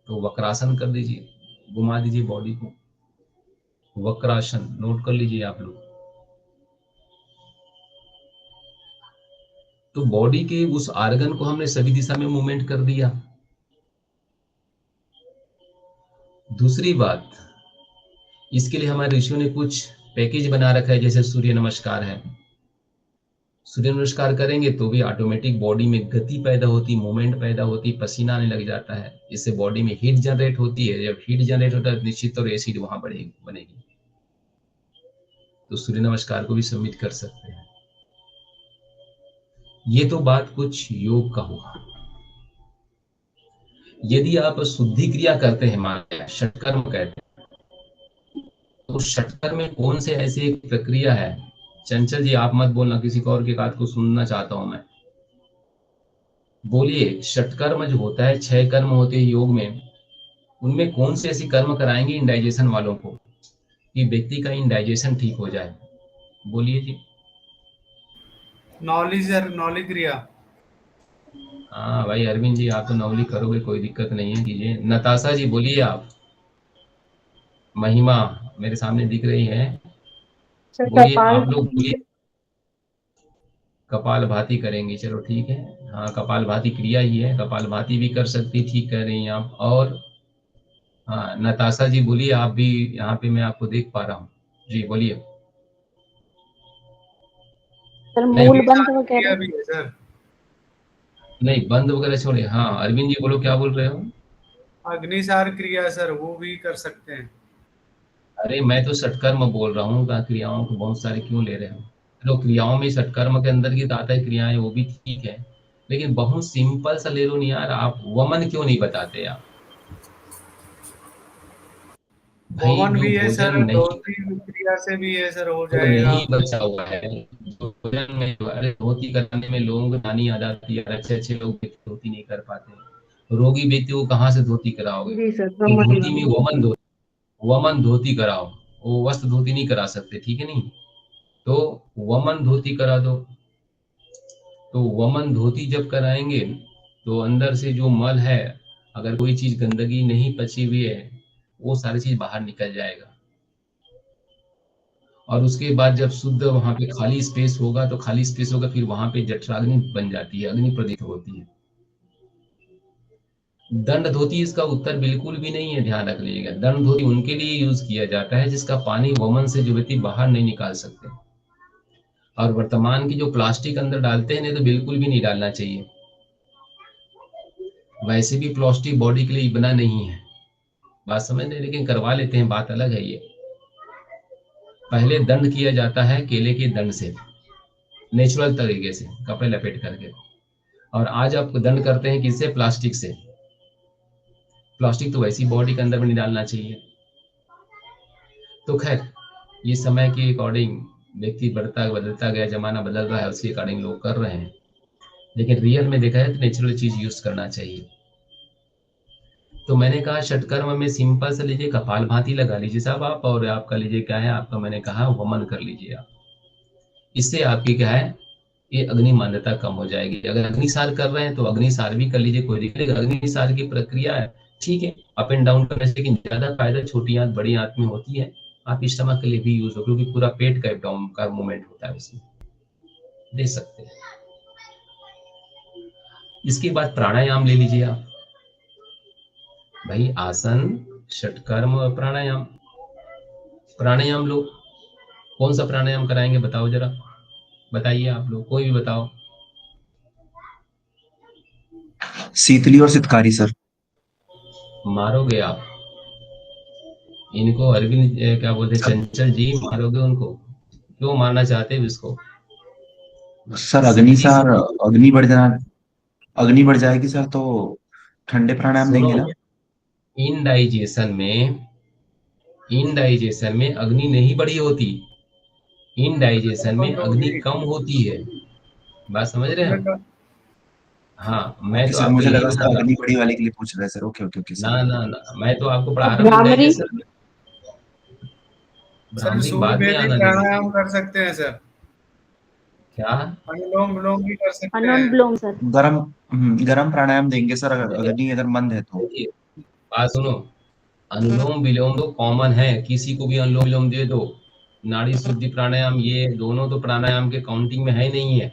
Speaker 1: तो वक्रासन कर दीजिए, घुमा दीजिए बॉडी को, वक्रासन नोट कर लीजिए आप लोग। तो बॉडी के उस आर्गन को हमने सभी दिशा में मूवमेंट कर दिया। दूसरी बात, इसके लिए हमारे ऋषियों ने कुछ पैकेज बना रखा है, जैसे सूर्य नमस्कार है। सूर्य नमस्कार करेंगे तो भी ऑटोमेटिक बॉडी में गति पैदा होती, मूवमेंट पैदा होती, पसीना आने लग जाता है, इससे बॉडी में हीट जनरेट होती है। जब हीट जनरेट होता है निश्चित तौर एसिड वहां बनेगी। तो सूर्य नमस्कार को भी सबमिट कर सकते हैं। ये तो बात कुछ योग का हुआ। यदि आप शुद्धि क्रिया करते हैं, मान षटकर्म कहते हैं, तो षटकर्म में कौन से ऐसी एक प्रक्रिया है? चंचल जी आप मत बोलना, किसी और की बात को सुनना चाहता हूं मैं। बोलिए, षटकर्म जो होता है, 6 कर्म होते हैं योग में, उनमें कौन से ऐसी कर्म कराएंगे इंडाइजेशन वालों को कि व्यक्ति का इंडाइजेशन ठीक हो जाए? बोलिए जी।
Speaker 2: नौली क्रिया।
Speaker 1: हाँ भाई अरविंद जी, आप तो नवली करोगे, कोई दिक्कत नहीं है, कीजिए। नताशा जी बोलिए आप। महिमा मेरे सामने दिख रही है, बोलिए आप लोग बोलिए। कपाल भाती करेंगे, चलो ठीक है। हाँ कपाल भाती क्रिया ही है, कपाल भाती भी कर सकती, ठीक कह रही हैं आप। और हाँ नताशा जी बोलिए, आप भी यहाँ पे मैं आपको देख पा रहा हूँ जी, बोलिए।
Speaker 5: सर मूल बंद वगैरह
Speaker 2: भी है सर।
Speaker 1: नहीं बंद वगैरह छोड़े। हाँ अरविंद जी बोलो, क्या बोल रहे हो?
Speaker 2: अग्निसार क्रिया सर, वो भी कर सकते हैं।
Speaker 1: अरे मैं तो षटकर्म बोल रहा हूँ, क्रियाओं को बहुत सारे क्यों ले रहे हो? चलो क्रियाओं में षटकर्म के अंदर की आता है क्रियाएं, वो भी ठीक है, लेकिन बहुत सिंपल सा ले लो नहीं यार। आप वमन क्यों नहीं बताते आप? भाई
Speaker 2: वमन
Speaker 1: जो
Speaker 2: भी है
Speaker 1: भोजन
Speaker 2: सर,
Speaker 1: नहीं,
Speaker 2: धोती क्रिया से भी है सर, हो
Speaker 1: जो
Speaker 2: जाएगा।
Speaker 1: नहीं बचा हुआ है, जो भोजन में, अरे धोती कराने में लोगों को नानी आ जाती है, अच्छे अच्छे लोग धोती नहीं कर पाते। रोगी व्यक्ति को कहाँ से धोती कराओगे?
Speaker 5: जी सर,
Speaker 1: तो
Speaker 5: समझ
Speaker 1: धोती में
Speaker 5: गई।
Speaker 1: वमन धोती कराओ, वो वस्त्र धोती नहीं करा सकते, ठीक है नहीं? तो वमन धोती करा दो। तो वमन धोती जब कराएंगे तो अंदर से जो मल है, अगर कोई चीज गंदगी नहीं पची हुई है, वो सारी चीज बाहर निकल जाएगा। और उसके बाद जब शुद्ध वहां पे खाली स्पेस होगा, तो खाली स्पेस होगा, फिर वहां पे जठराग्नि बन जाती है, अग्नि प्रदीप्त होती है। दंड धोती इसका उत्तर बिल्कुल भी नहीं है, ध्यान रख लीजिएगा। दंड धोती उनके लिए यूज किया जाता है जिसका पानी वमन से जो व्यक्ति बाहर नहीं निकाल सकते। और वर्तमान की जो प्लास्टिक अंदर डालते हैं, नहीं तो बिल्कुल भी नहीं डालना चाहिए। वैसे भी प्लास्टिक बॉडी के लिए बना नहीं है, बात समझ रहे, लेकिन करवा लेते हैं, बात अलग है ये। पहले दंड किया जाता है केले के दंड से, नेचुरल तरीके से कपड़े लपेट करके, और आज आप दंड करते हैं किससे? प्लास्टिक से। प्लास्टिक तो वैसी बॉडी के अंदर में नहीं डालना चाहिए। तो खैर, ये समय के अकॉर्डिंग व्यक्ति बदलता गया, जमाना बदल रहा है, उसके अकॉर्डिंग लोग कर रहे हैं, लेकिन रियल में देखा है तो नेचुरल चीज यूज करना चाहिए। तो मैंने कहा षटकर्म में सिंपल से लीजिए, कपाल भाती लगा लीजिए साहब आप, और आपका लीजिए क्या है आपका, मैंने कहा वमन कर लीजिए आप। इससे आपकी क्या है, ये अग्नि मान्यता कम हो जाएगी। अगर अग्निसार कर रहे हैं तो अग्निसार भी कर लीजिए, कोई दिक्कत नहीं। अग्निसार की प्रक्रिया है, ठीक है, अप एंड डाउन करने से, लेकिन ज्यादा फायदा छोटी आंत बड़ी आंत में होती है। आप स्टमक के लिए भी यूज हो, क्योंकि पूरा पेट का डाउन का मूवमेंट होता है, उसमें दे सकते हैं। इसके बाद प्राणायाम ले लीजिए आप। भाई आसन, षटकर्म और प्राणायाम। प्राणायाम लो, कौन सा प्राणायाम कराएंगे बताओ जरा, बताइए आप लोग, कोई भी बताओ।
Speaker 4: शीतली और सितकारी सर।
Speaker 1: मारोगे आप इनको? अरविंद क्या बोलते, चंचल जी मारोगे उनको? क्यों मारना चाहते हो इसको?
Speaker 4: सर अग्निसार, अग्नि बढ़ जाना, अग्नि बढ़ जाएगी सर, तो ठंडे प्राणायाम
Speaker 1: सुनो,
Speaker 4: देंगे ना?
Speaker 1: इनडाइजेशन में अग्नि नहीं बढ़ी होती, इनडाइजेशन में
Speaker 2: बंद
Speaker 1: अग्नि
Speaker 2: होगी।
Speaker 1: कम होती है। बात समझ रहे हैं? हाँ, मैं
Speaker 4: ओके
Speaker 1: तो
Speaker 4: सर,
Speaker 1: आपको
Speaker 4: मुझे
Speaker 1: यही
Speaker 4: लगा
Speaker 1: बता
Speaker 4: सर
Speaker 1: रहा
Speaker 4: अग्नि
Speaker 1: हूँ।
Speaker 4: बड़ी वाले के लिए पूछ रहे हैं सर। ओके ओके ओके
Speaker 1: ना
Speaker 4: सर।
Speaker 1: ना ना, मैं तो आपको पढ़ा रहा हूँ
Speaker 5: भ्रामरी।
Speaker 1: इंडाइजेशन।
Speaker 6: सर
Speaker 1: भ्रामरी बाद में
Speaker 6: सूर्यभेदी
Speaker 1: आना जरूरी है।
Speaker 6: प्राणायाम कर सकते हैं सर,
Speaker 1: क्या?
Speaker 6: अनुलोम विलोम भी कर सकते
Speaker 5: अनुलोम
Speaker 6: हैं।
Speaker 5: विलोम सर।
Speaker 4: गरम गरम प्राणायाम देंगे सर,
Speaker 1: देखिए
Speaker 4: अग्नि अगर मंद है तो।
Speaker 1: देखिए, बात सुनो। अनुलोम विलोम तो कॉमन है, किसी को भी अनुलोम विलोम दे दो। नाड़ी शुद्धि प्राणायाम, ये दोनों तो प्राणायाम के काउंटिंग में है नहीं है।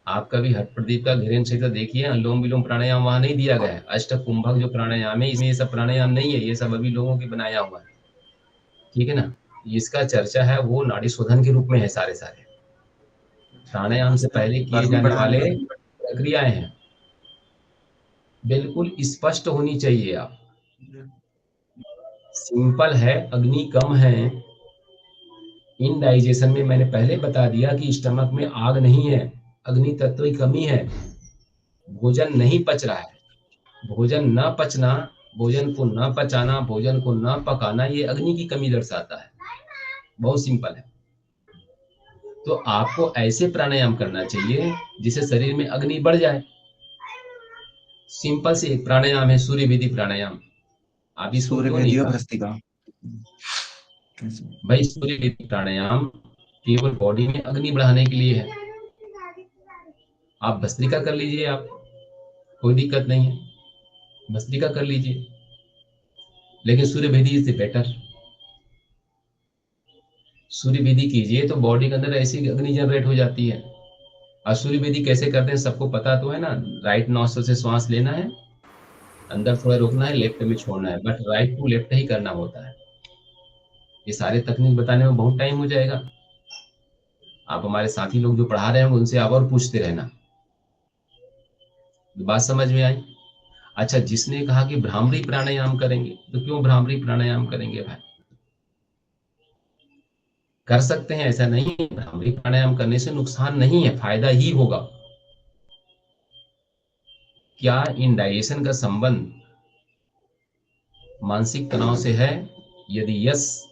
Speaker 1: आप कभी हट प्रदीप का घिरेन क्षेत्र देखिए, अनुलोम विलोम प्राणायाम वहां नहीं दिया गया है। अष्ट कुंभक जो प्राणायाम है, इसमें ये सब प्राणायाम नहीं है, ये सब अभी लोगों की बनाया हुआ है। ठीक है ना? इसका चर्चा है वो नाड़ी शोधन के रूप में है, सारे सारे प्राणायाम से पहले किए
Speaker 4: गर्मी
Speaker 1: जाने
Speaker 4: बढ़ाने
Speaker 1: वाले
Speaker 4: का।
Speaker 1: प्रक्रियाएं हैं। बिल्कुल स्पष्ट होनी चाहिए आप। सिंपल है, अग्नि कम है। इनडाइजेशन में मैंने पहले बता दिया कि स्टमक में आग नहीं है, अग्नि तत्व की कमी है। भोजन नहीं पच रहा है। भोजन न पचना, भोजन को न पचाना, भोजन को न पकाना, ये अग्नि की कमी दर्शाता है। बहुत सिंपल है। तो आपको ऐसे प्राणायाम करना चाहिए जिससे शरीर में अग्नि बढ़ जाए। सिंपल से एक प्राणायाम है, सूर्य विधि प्राणायाम। आप इसको
Speaker 4: सूर्य
Speaker 1: क्यों नहीं
Speaker 4: भेदियो
Speaker 1: करते?
Speaker 4: भस्त्रिका।
Speaker 1: भाई सूर्य विधि प्राणायाम केवल बॉडी में अग्नि बढ़ाने के लिए है। आप भस्त्रिका कर लीजिए, आप, कोई दिक्कत नहीं है, भस्त्रिका कर लीजिए। लेकिन सूर्य विधि इज बेटर। सूर्य विधि कीजिए तो बॉडी के अंदर ऐसी अग्नि जनरेट हो जाती है। और सूर्य विधि कैसे करते हैं सबको पता तो है ना। राइट नॉस्ट्रल से श्वास लेना है, अंदर थोड़ा रोकना है, लेफ्ट में छोड़ना है, बट राइट टू लेफ्ट ही करना होता है। ये सारे तकनीक बताने में बहुत टाइम हो जाएगा। आप हमारे साथी लोग जो पढ़ा रहे हैं उनसे आप और पूछते रहना। बात समझ में आई? अच्छा, जिसने कहा कि भ्रामरी प्राणायाम करेंगे, तो क्यों भ्रामरी प्राणायाम करेंगे भाई? कर सकते हैं, ऐसा नहीं है। भ्रामरी प्राणायाम करने से नुकसान नहीं है, फायदा ही होगा। क्या इंडाइजेशन का संबंध मानसिक तनाव से है? यदि यस,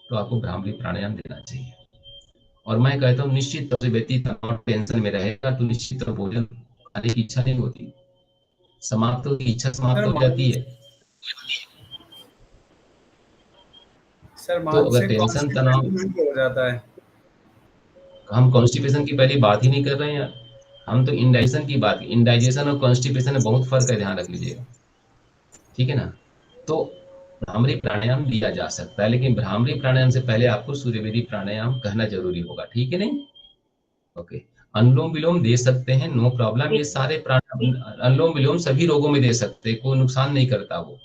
Speaker 1: तो आपको भ्रामरी प्राणायाम देना चाहिए। और मैं कहता हूँ निश्चित तौर से व्यक्ति तनाव टेंशन में रहेगा तो निश्चित तौर भोजन खाने की इच्छा नहीं होती, समाप्त होती, इच्छा समाप्त
Speaker 6: सर
Speaker 1: हो जाती है।
Speaker 6: सर
Speaker 1: तो अगर
Speaker 6: मानसिक
Speaker 1: टेंशन तनाव,
Speaker 6: कॉन्स्टिपेशन भी हो जाता है।
Speaker 1: हम कॉन्स्टिपेशन की पहली बात ही नहीं कर रहे हैं यार, हम तो इंडाइजेशन की बात। इंडाइजेशन और कॉन्स्टिपेशन में बहुत फर्क है, ध्यान रख लीजिएगा। ठीक है ना? तो भ्रामरी प्राणायाम दिया जा सकता है, लेकिन भ्रामरी प्राणायाम से पहले आपको सूर्यवेदी प्राणायाम कहना जरूरी होगा। ठीक है नहीं? ओके। अनुलोम विलोम दे सकते हैं, नो प्रॉब्लम। ये सारे प्राणायाम, अनुलोम विलोम सभी रोगों में दे सकते हैं, कोई नुकसान नहीं करता वो।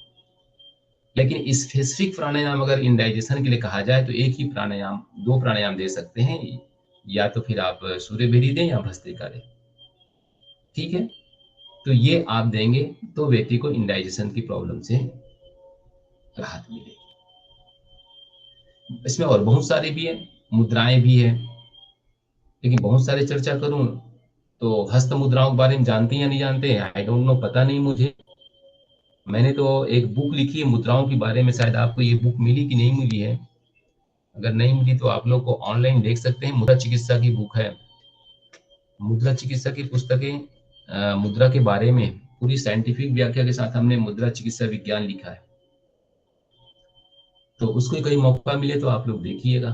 Speaker 1: लेकिन स्पेसिफिक प्राणायाम अगर इंडाइजेशन के लिए कहा जाए तो एक ही प्राणायाम, दो प्राणायाम दे सकते हैं। या तो फिर आप सूर्यभेदी दें या भस्त्रिका दें। ठीक है? तो ये आप देंगे तो व्यक्ति को इंडाइजेशन की प्रॉब्लम से राहत मिलेगी। इसमें और बहुत सारे भी है, मुद्राएं भी है, लेकिन बहुत सारे चर्चा करूं तो हस्त मुद्राओं के बारे में जानते हैं या नहीं जानते हैं, आई डोंट नो, पता नहीं मुझे। मैंने तो एक बुक लिखी है मुद्राओं के बारे में, शायद आपको ये बुक मिली कि नहीं मिली है। अगर नहीं मिली तो आप लोग को ऑनलाइन देख सकते हैं, मुद्रा चिकित्सा की बुक है। मुद्रा चिकित्सा की पुस्तकें, मुद्रा के बारे में पूरी साइंटिफिक व्याख्या के साथ हमने मुद्रा चिकित्सा विज्ञान लिखा है। तो उसको कहीं मौका मिले तो आप लोग देखिएगा,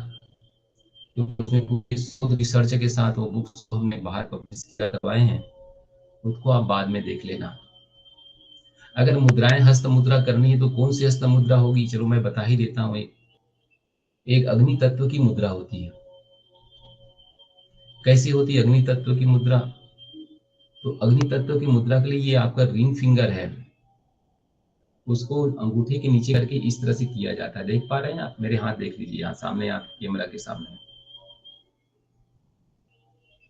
Speaker 1: क्योंकि उसमें पूरी शोध रिसर्च के साथ वो बुक्स हमने बाहर पब्लिश करवाए हैं, उसको आप बाद में देख लेना। अगर मुद्राएं हस्त मुद्रा करनी है तो कौन सी हस्त मुद्रा होगी, चलो मैं बता ही देता हूँ। एक अग्नि तत्व की मुद्रा होती है। कैसी होती है अग्नि तत्व की मुद्रा? तो अग्नि तत्व की मुद्रा के लिए ये आपका रिंग फिंगर है, उसको अंगूठे के नीचे करके इस तरह से किया जाता है। देख पा रहे हैं आप? मेरे हाथ देख लीजिए, यहाँ सामने, आप कैमरा के सामने।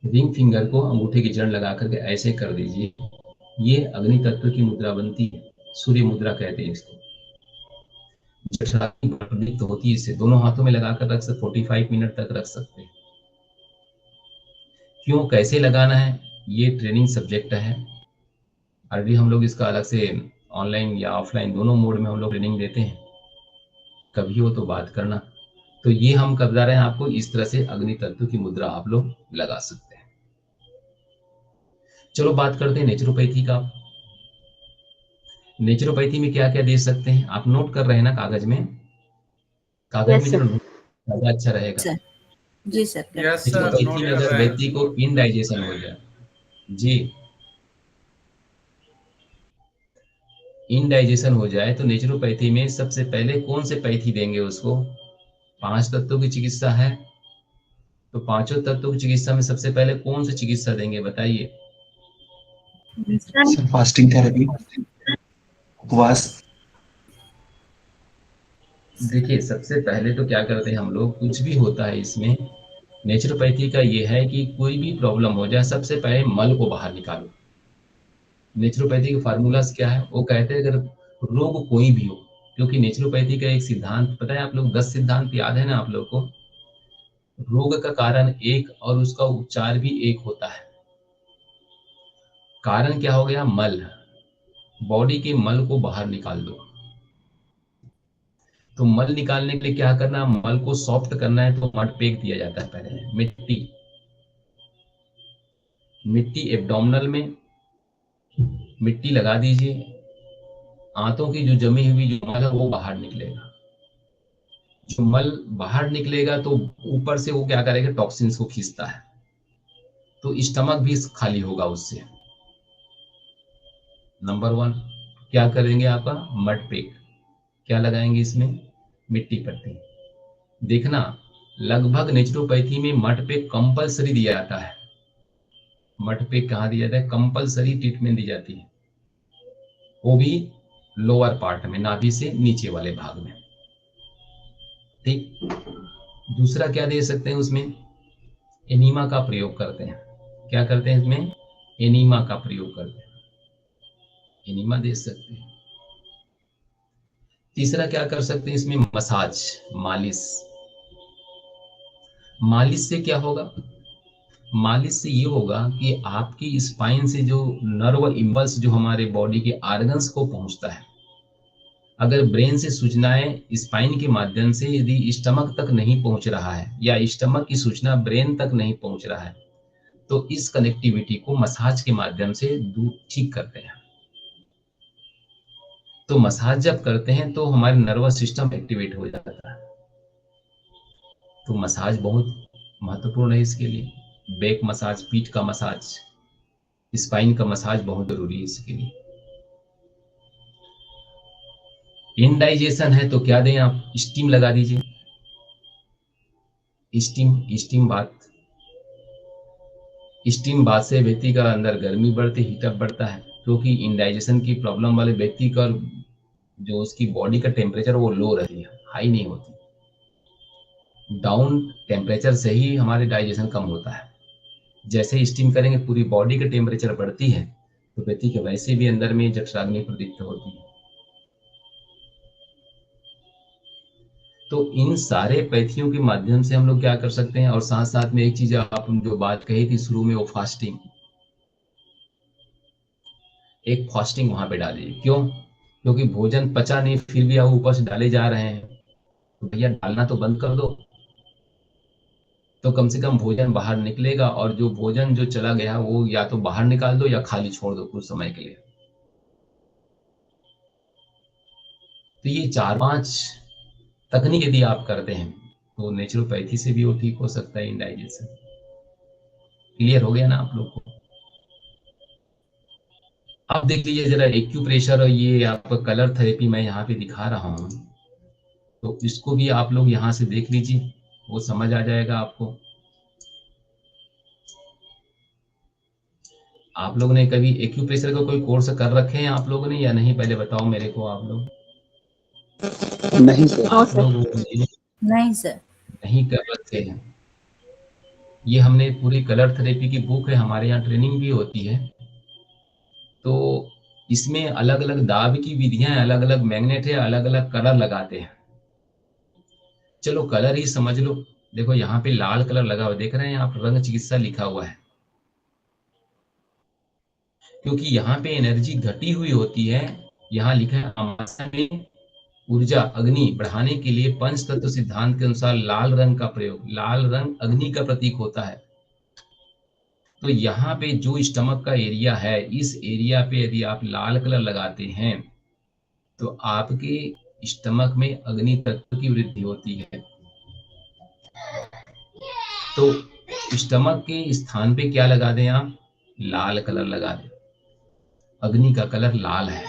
Speaker 1: रिंग फिंगर को अंगूठे की जड़ लगा करके ऐसे कर दीजिए, ये अग्नि तत्व की मुद्रा बनती है। सूर्य मुद्रा कहते हैं इसको। तो होती है, इससे दोनों हाथों में लगाकर रख सकते, 45 मिनट तक रख सकते हैं। क्यों, कैसे लगाना है, ये ट्रेनिंग सब्जेक्ट है। ऑलरेडी हम लोग इसका अलग से ऑनलाइन या ऑफलाइन दोनों मोड में हम लोग ट्रेनिंग देते हैं, कभी हो तो बात करना। तो ये हम कर रहे हैं आपको इस तरह से अग्नि तत्व की मुद्रा आप लोग लगा सकते हैं। चलो बात करते हैं नेचुरोपैथी का। नेचुरोपैथी में क्या क्या दे सकते हैं, आप नोट कर रहे हैं ना कागज में? कागज
Speaker 5: यस
Speaker 1: में
Speaker 5: सर।
Speaker 1: जरूर ज्यादा अच्छा रहेगा।
Speaker 7: Sir ji sir.
Speaker 6: Yes sir,
Speaker 1: naturopathy
Speaker 6: note
Speaker 1: में
Speaker 6: कर
Speaker 1: अगर
Speaker 6: रहे हैं।
Speaker 1: व्यक्ति को इनडाइजेशन हो जाए, जी इनडाइजेशन हो जाए, तो नेचुरोपैथी में सबसे पहले कौन से पैथी देंगे उसको? 5 तत्वों की चिकित्सा है, तो पांचों तत्वों की चिकित्सा में सबसे पहले कौन सी चिकित्सा देंगे बताइए?
Speaker 4: सर फास्टिंग थेरेपी, उपवास।
Speaker 1: देखिए सबसे पहले तो क्या करते हैं हम लोग, कुछ भी होता है इसमें नेचुरोपैथी का ये है कि कोई भी प्रॉब्लम हो जाए सबसे पहले मल को बाहर निकालो। नेचुरोपैथी के फार्मूलास क्या है, वो कहते हैं अगर रोग कोई भी हो, क्योंकि नेचुरोपैथी का एक सिद्धांत पता है आप लोग, 10 सिद्धांत याद है ना आप लोग को? रोग का कारण एक और उसका उपचार भी एक होता है। कारण क्या हो गया? मल। बॉडी के मल को बाहर निकाल दो। तो मल निकालने के लिए क्या करना, मल को सॉफ्ट करना है, तो मड पेक दिया जाता है पहले, मिट्टी। मिट्टी एब्डोमिनल में मिट्टी लगा दीजिए, आंतों की जो जमी हुई जो मल है वो बाहर निकलेगा। जो मल बाहर निकलेगा तो ऊपर से वो क्या करेगा, टॉक्सिन्स को खींचता है, तो स्टमक भी खाली होगा उससे। नंबर 1 क्या करेंगे, आपका मड पेक। क्या लगाएंगे इसमें? मिट्टी पट्टी। देखना लगभग नेचुरोपैथी में मड पेक कंपलसरी दिया जाता है। मड पेक कहाँ दिया जाता है? कंपलसरी ट्रीटमेंट दी जाती है, वो भी लोअर पार्ट में, नाभि से नीचे वाले भाग में। ठीक। दूसरा क्या दे सकते हैं उसमें? एनीमा का प्रयोग करते हैं। क्या करते हैं इसमें? एनीमा का प्रयोग करते हैं, एनीमा दे सकते हैं। तीसरा क्या कर सकते हैं इसमें? मसाज, मालिश। मालिश से क्या होगा? मालिश से ये होगा कि आपकी स्पाइन से जो नर्व इम्पल्स जो हमारे बॉडी के ऑर्गन्स को पहुंचता है, अगर ब्रेन से सूचनाएं स्पाइन के माध्यम से यदि स्टमक तक नहीं पहुंच रहा है, या स्टमक की सूचना ब्रेन तक नहीं पहुंच रहा है, तो इस कनेक्टिविटी को मसाज के माध्यम से दूर ठीक करते हैं। तो मसाज जब करते हैं तो हमारे नर्वस सिस्टम एक्टिवेट हो जाता है, तो मसाज बहुत महत्वपूर्ण है इसके लिए। बैक मसाज, पीठ का मसाज, स्पाइन का मसाज बहुत जरूरी है इसके लिए। इनडाइजेशन है तो क्या दें आप? स्टीम लगा दीजिए। स्टीम बात से व्यक्ति का अंदर गर्मी बढ़ती, हीटअप बढ़ता है, क्योंकि इनडाइजेशन की प्रॉब्लम वाले व्यक्ति का जो उसकी बॉडी का टेम्परेचर वो लो रहती है, हाई नहीं होती। डाउन टेम्परेचर से ही हमारे डाइजेशन कम होता है। जैसे ही स्टीम करेंगे पूरी बॉडी का टेम्परेचर बढ़ती है, तो व्यक्ति के वैसे भी अंदर में जठराग्नि प्रदीप्त होती है। तो इन सारे पैथियों के माध्यम से हम लोग क्या कर सकते हैं। और साथ साथ में एक चीज आप जो बात कही थी शुरू में, वो फास्टिंग, एक फास्टिंग वहां पे डालिए। क्यों? क्योंकि भोजन पचा नहीं, फिर भी आप ऊपर से डाले जा रहे हैं, तो भैया डालना तो बंद कर दो, तो कम से कम भोजन बाहर निकलेगा। और जो भोजन जो चला गया वो या तो बाहर निकाल दो या खाली छोड़ दो कुछ समय के लिए। तो ये 4-5 तकनीक यदि आप करते हैं तो नेचुरोपैथी से भी वो ठीक हो सकता है इनडाइजेशन। क्लियर हो गया ना आप लोग को? अब देख लीजिए जरा एक्यूप्रेशर और ये आपका कलर थेरेपी मैं यहाँ पे दिखा रहा हूँ, तो इसको भी आप लोग यहाँ से देख लीजिए, वो समझ आ जाएगा आपको। आप लोगों ने कभी एक्यूप्रेशर का कोई कोर्स कर रखे हैं आप लोगों ने या नहीं, पहले बताओ मेरे को आप लोग।
Speaker 3: नहीं सर।
Speaker 1: आप लोग
Speaker 7: नहीं सर।
Speaker 1: नहीं कर रखे हैं। ये हमने पूरी कलर थेरेपी की बुक है, हमारे यहाँ ट्रेनिंग भी होती है। तो इसमें अलग अलग दाब की विधियां, अलग अलग मैग्नेट है, अलग अलग कलर लगाते हैं। चलो कलर ही समझ लो। देखो यहाँ पे लाल कलर लगा हुआ देख रहे हैं आप, रंग चिकित्सा लिखा हुआ है, क्योंकि यहाँ पे एनर्जी घटी हुई होती है। यहाँ लिखा है अमावस्या में ऊर्जा अग्नि बढ़ाने के लिए पंच तत्व सिद्धांत के अनुसार लाल रंग का प्रयोग। लाल रंग अग्नि का प्रतीक होता है, तो यहाँ पे जो स्टमक का एरिया है, इस एरिया पे यदि आप लाल कलर लगाते हैं तो आपके स्टमक में अग्नि तत्व की वृद्धि होती है। तो स्टमक के स्थान पे क्या लगा दें आप? लाल कलर लगा दें। अग्नि का कलर लाल है।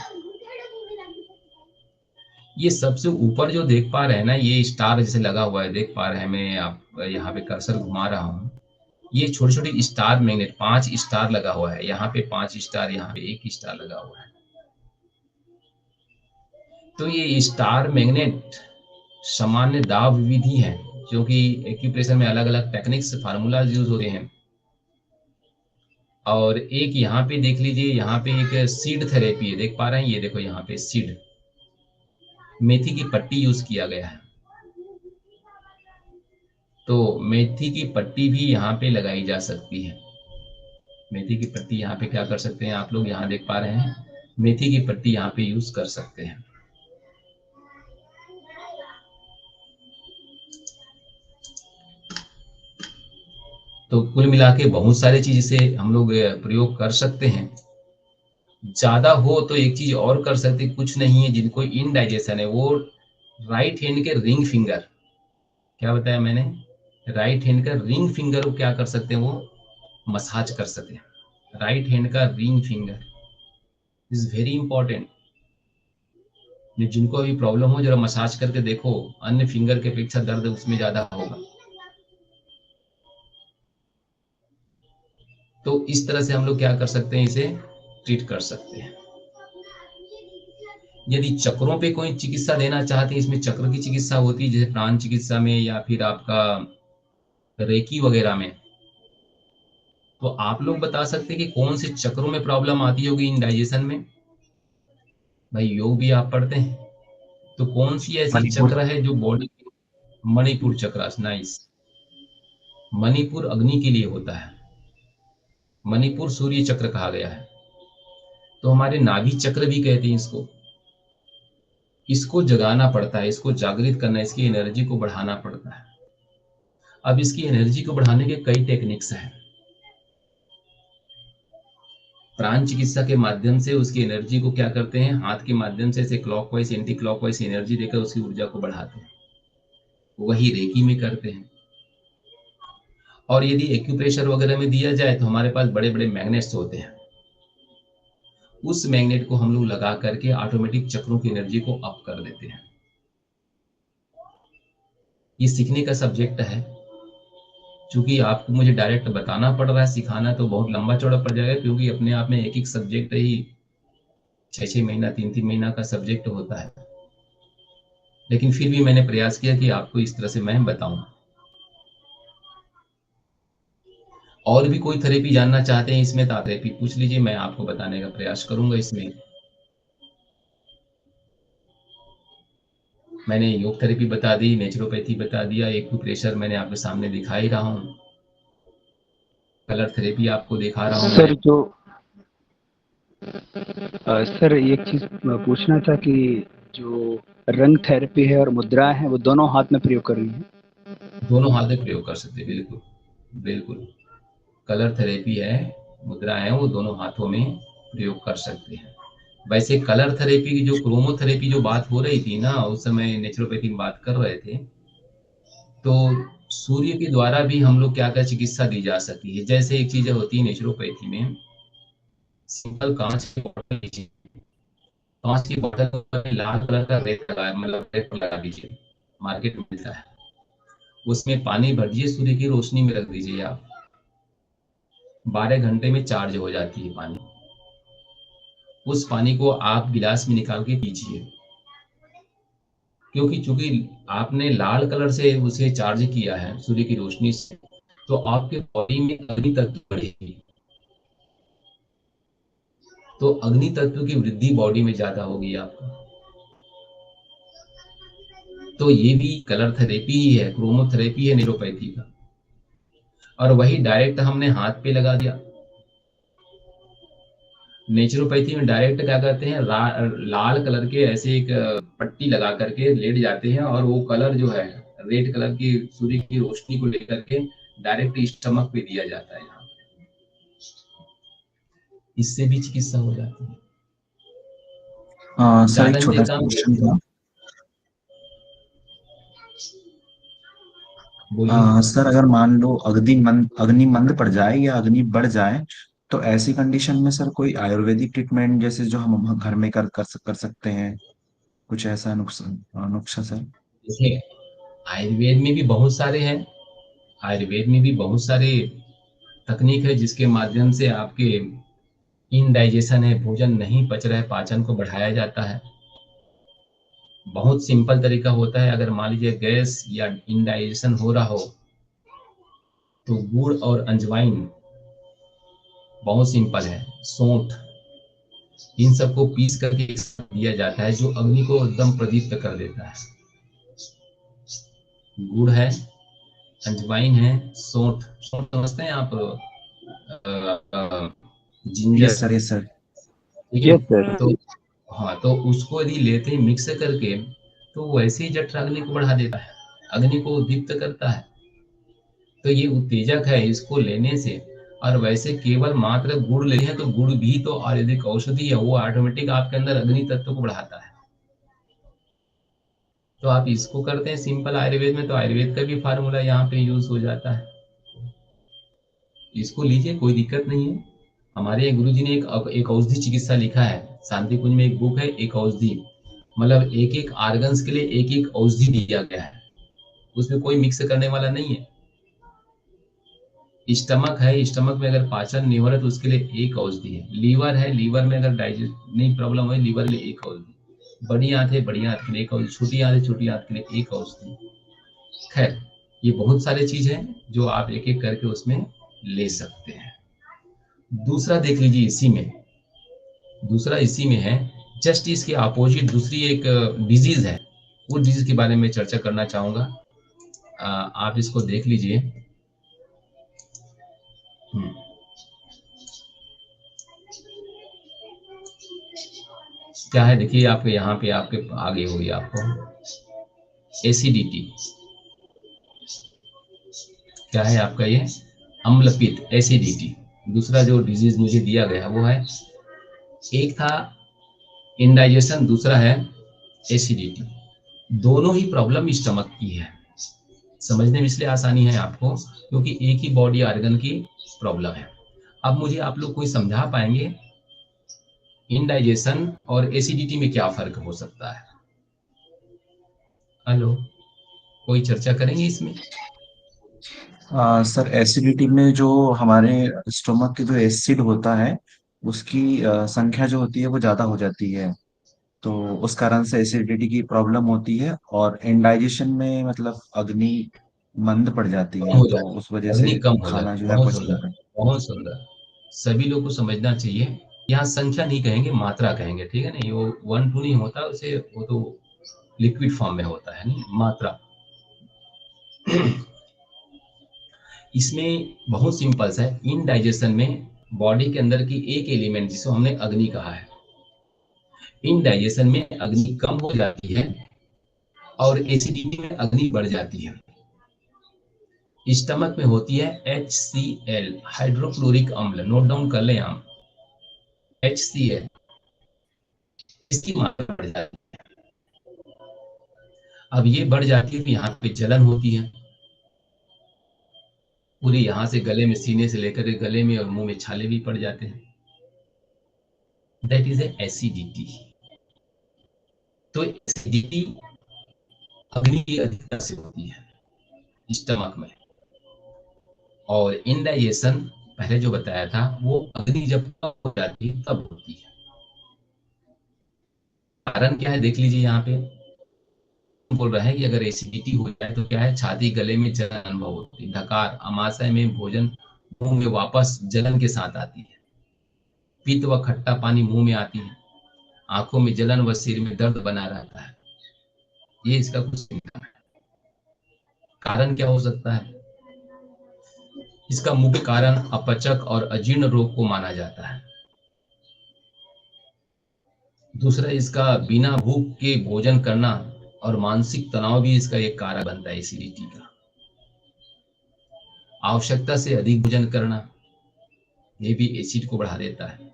Speaker 1: ये सबसे ऊपर जो देख पा रहे हैं ना, ये स्टार जैसे लगा हुआ है, देख पा रहे हैं, मैं आप यहाँ पे कर्सर घुमा रहा हूँ, ये छोटे छोटे स्टार मैग्नेट, 5 स्टार लगा हुआ है, यहाँ पे 5 स्टार, यहाँ पे 1 स्टार लगा हुआ है। तो ये स्टार मैग्नेट सामान्य दाब विधि है, जो कि एक्यूप्रेशर में अलग अलग टेक्निक्स, फार्मूलाज यूज होते हैं। और एक यहाँ पे देख लीजिए, यहाँ पे एक सीड थेरेपी है, देख पा रहे हैं, ये देखो यहाँ पे सीड, मेथी की पट्टी यूज किया गया है। तो मेथी की पट्टी भी यहाँ पे लगाई जा सकती है। मेथी की पट्टी यहाँ पे क्या कर सकते हैं आप लोग, यहाँ देख पा रहे हैं, मेथी की पट्टी यहाँ पे यूज कर सकते हैं। तो कुल मिला के बहुत सारी चीज से हम लोग प्रयोग कर सकते हैं। ज्यादा हो तो एक चीज और कर सकते, कुछ नहीं है, जिनको इनडाइजेशन है वो राइट हैंड के रिंग फिंगर, क्या बताया मैंने, राइट हैंड का रिंग फिंगर को क्या कर सकते हैं, वो मसाज कर सकते हैं। राइट हैंड का ring finger is very important. जिनको अभी प्रॉब्लम हो जरा मसाज करके देखो, अन्य फिंगर के अपेक्षा दर्द उसमें ज्यादा होगा। तो इस तरह से हम लोग क्या कर सकते हैं, इसे ट्रीट कर सकते हैं। यदि चक्रों पे कोई चिकित्सा देना चाहते हैं, इसमें चक्र की चिकित्सा होती है, जैसे प्राण चिकित्सा में या फिर आपका रेकी वगैरह में, तो आप लोग बता सकते हैं कि कौन से चक्रों में प्रॉब्लम आती होगी इंडाइजेशन में। भाई योग भी आप पढ़ते हैं, तो कौन सी ऐसी चक्र है जो बॉडी, मणिपुर चक्र, नाइस। मणिपुर अग्नि के लिए होता है, मणिपुर सूर्य चक्र कहा गया है। तो हमारे नाभि चक्र भी कहते हैं इसको। इसको जगाना पड़ता है, इसको जागृत करना, इसकी एनर्जी को बढ़ाना पड़ता है। अब इसकी एनर्जी को बढ़ाने के कई टेक्निक्स हैं। प्राण चिकित्सा के माध्यम से उसकी एनर्जी को क्या करते हैं, हाथ के माध्यम से ऐसे क्लॉकवाइज एंटी क्लॉकवाइज एनर्जी देकर उसकी ऊर्जा को बढ़ाते हैं, वही रेकी में करते हैं। और यदि एक्यूप्रेशर वगैरह में दिया जाए तो हमारे पास बड़े बड़े मैग्नेट्स होते हैं, उस मैग्नेट को हम लोग लगा करके ऑटोमेटिक चक्रों की एनर्जी को अप कर देते हैं। ये सीखने का सब्जेक्ट है, क्योंकि आपको मुझे डायरेक्ट बताना पड़ रहा है, सिखाना तो बहुत लंबा चौड़ा पड़ जाएगा, क्योंकि अपने आप में एक एक सब्जेक्ट ही 6-6 महीना 3-3 महीना का सब्जेक्ट होता है। लेकिन फिर भी मैंने प्रयास किया कि आपको इस तरह से मैं बताऊं। और भी कोई थेरेपी जानना चाहते हैं इसमें तो थेरेपी पूछ लीजिए, मैं आपको बताने का प्रयास करूंगा। इसमें मैंने योग थेरेपी बता दी, नेचुरोपैथी बता दिया, एक्यूप्रेशर मैंने आपके सामने दिखा ही रहा हूँ, कलर थेरेपी आपको दिखा रहा हूँ
Speaker 3: सर जो सर एक चीज पूछना था कि जो रंग थेरेपी है और मुद्राएं हैं वो दोनों हाथ में प्रयोग कर रही हैं?
Speaker 1: दोनों हाथ में प्रयोग कर सकते हैं, बिल्कुल बिल्कुल। कलर थेरेपी है, मुद्रा है, वो दोनों हाथों में प्रयोग कर सकते हैं। वैसे कलर थेरेपी की जो क्रोमोथेरेपी जो बात हो रही थी ना, उस समय नेचुरोपैथी में बात कर रहे थे, तो सूर्य के द्वारा भी हम लोग क्या क्या चिकित्सा दी जा सकती है। जैसे एक चीज होती है नेचुरोपैथी में, सिंपल कांच की बोतल लीजिए, कांच की बोतल पर लाल कलर का रेत लगा, मतलब रेत लगा दीजिए, मार्केट में मिलता है, उसमें पानी भर दीजिए, सूर्य की रोशनी में रख दीजिए आप, 12 घंटे में चार्ज हो जाती है पानी। उस पानी को आप गिलास में निकाल के पीजिए, क्योंकि चूंकि आपने लाल कलर से उसे चार्ज किया है सूर्य की रोशनी से, तो आपके बॉडी में अग्नि तत्व बढ़ेगी, तो अग्नि तत्व की वृद्धि बॉडी में ज्यादा होगी आपको। तो ये भी कलर थेरेपी ही है, क्रोमोथेरेपी है नेचुरोपैथी का। और वही डायरेक्ट हमने हाथ पे लगा दिया। नेचुरोपैथी में डायरेक्ट क्या करते हैं, लाल कलर के ऐसे एक पट्टी लगा करके लेट जाते हैं, और वो कलर जो है रेड कलर की सूर्य की रोशनी को लेकर के डायरेक्ट स्टमक पे दिया जाता है यहाँ पे। इससे भी चिकित्सा हो जाती है।
Speaker 4: सर एक
Speaker 1: दादन
Speaker 4: छोटा
Speaker 1: जी
Speaker 4: सा
Speaker 1: काम
Speaker 4: क्वेश्चन था।
Speaker 1: बोलिए।
Speaker 4: सर अगर मान लो अग्नि मंद पड़ जाए या अग्नि बढ़ जाए, तो ऐसी कंडीशन में सर कोई आयुर्वेदिक ट्रीटमेंट जैसे जो हम घर में कर सकते हैं, कुछ ऐसा नुस्खा नुस्खा सर?
Speaker 1: देखिए, आयुर्वेद में भी बहुत सारे हैं, आयुर्वेद में भी बहुत सारे तकनीक है जिसके माध्यम से आपके इनडाइजेशन है, भोजन नहीं पच रहा है, पाचन को बढ़ाया जाता है। बहुत सिंपल तरीका होता है, अगर मान लीजिए गैस या इनडाइजेशन हो रहा हो तो गुड़ और अजवाइन बहुत सिंपल है, सौंठ, इन सबको पीस करके एक साथ दिया जाता है जो अग्नि को एकदम प्रदीप्त कर देता है। गुड़ है, अजवाइन है, सौंठ, सौंठ समझते हैं आप?
Speaker 4: Yes
Speaker 1: ginger,
Speaker 4: sir, yes sir.
Speaker 1: ठीक
Speaker 3: यस
Speaker 1: है।
Speaker 3: सर।
Speaker 1: तो हाँ, तो उसको यदि लेते हैं मिक्स करके तो वैसे ही जठराग्नि को बढ़ा देता है, अग्नि को दीप्त करता है। तो ये उत्तेजक है, इसको लेने से। और वैसे केवल मात्र गुड़ लेते हैं तो गुड़ भी तो आयुर्वेदिक औषधि है, वो ऑटोमेटिक आपके अंदर अग्नि तत्व को बढ़ाता है। तो आप इसको करते हैं सिंपल आयुर्वेद में, तो आयुर्वेद का भी फार्मूला यहाँ पे यूज हो जाता है। इसको लीजिए, कोई दिक्कत नहीं है। हमारे गुरुजी ने एक औषधि चिकित्सा लिखा है, शांति कुंज में एक बुक है, एक औषधि, मतलब एक एक आर्गन्स के लिए एक एक औषधि दिया गया है, उसमें कोई मिक्स करने वाला नहीं है। स्टमक है, स्टमक में अगर पाचन नहीं हो रहा तो उसके लिए एक औषधि है। लीवर है, लीवर में अगर डाइजेस्ट नहीं प्रॉब्लम है, लीवर के लिए एक औषधि। बड़ी आंत है, बड़ी आंत के लिए एक औषधि। छोटी आंत है, छोटी आंत के लिए एक औषधि। खैर, ये बहुत सारे चीज हैं जो आप एक एक करके उसमें ले सकते हैं। दूसरा देख लीजिए, इसी में दूसरा इसी में है, जस्ट इसके अपोजिट दूसरी एक डिजीज है, वो डिजीज के बारे में चर्चा करना चाहूंगा। आप इसको देख लीजिए। क्या है, देखिए, आपके यहाँ पे आपके आगे होगी आपको एसिडिटी। क्या है आपका ये? अम्लपित्त, एसिडिटी। दूसरा जो डिजीज मुझे दिया गया वो है, एक था इंडाइजेशन, दूसरा है एसिडिटी। दोनों ही प्रॉब्लम स्टमक की है। समझने में इसलिए आसानी है आपको क्योंकि एक ही बॉडी ऑर्गन की प्रॉब्लम है। अब मुझे आप लोग कोई समझा पाएंगे इंडाइजेशन और एसिडिटी में क्या फर्क हो सकता है? हेलो, कोई चर्चा करेंगे इसमें?
Speaker 4: सर एसिडिटी में जो हमारे स्टोमक के जो एसिड होता है उसकी संख्या जो होती है वो ज्यादा हो जाती है, तो उस कारण से एसिडिटी की प्रॉब्लम होती है। और इंडाइजेशन में मतलब अग्नि मंद पड़ जाती
Speaker 1: कम
Speaker 4: है,
Speaker 1: हो
Speaker 4: तो
Speaker 1: जाती
Speaker 4: उस वजह
Speaker 1: है, अग्नि
Speaker 4: से
Speaker 1: कम हो
Speaker 4: खाना
Speaker 1: जाती है।
Speaker 4: जो है
Speaker 1: बहुत
Speaker 4: पच नहीं
Speaker 1: सुंदर,
Speaker 4: पाता।
Speaker 1: बहुत सुंदर। सभी लोग को समझना चाहिए, यहाँ संख्या नहीं कहेंगे, मात्रा कहेंगे, ठीक है ना? ये वो 1 2 नहीं होता, उसे वो तो लिक्विड फॉर्म में होता है, नहीं मात्रा। इसमें बहुत सिंपल सा है, इनडाइजेशन में बॉडी के अंदर की एक एलिमेंट जिसको हमने अग्नि कहा है, इनडाइजेशन में अग्नि कम हो जाती है और एसिडिटी में अग्नि बढ़ जाती है। स्टमक में होती है HCl, हाइड्रोक्लोरिक अम्ल, नोट डाउन कर लें आप, HCl, इसकी मात्रा बढ़ जाती है। अब ये बढ़ जाती है तो यहाँ पे जलन होती है, पूरे यहाँ से गले में, सीने से लेकर के गले में और मुंह में छाले भी पड़ जाते हैं। That is acidity. तो एसिडिटी अग्नि की अधिकता से होती है स्टमक में, और इंडाइजेशन पहले जो बताया था वो अग्नि जब कम हो जाती है तब होती है। कारण क्या है देख लीजिए, यहाँ पे बोल रहा है कि अगर एसिडिटी हो जाए तो क्या है, छाती गले में जलन अनुभव होती है, डकार, आमाशय में भोजन मुंह में वापस जलन के साथ आती है, पित्त व खट्टा पानी मुंह में आती है, आंखों में जलन व सिर में दर्द बना रहता है। ये इसका कुछ सिम्टम है। कारण क्या हो सकता है? इसका मुख्य कारण अपचक और अजीर्ण रोग को माना जाता है। दूसरा, इसका बिना भूख के भोजन करना और मानसिक तनाव भी इसका एक कारण बनता है एसिडिटी का। आवश्यकता से अधिक भोजन करना, ये भी एसिड को बढ़ा देता है।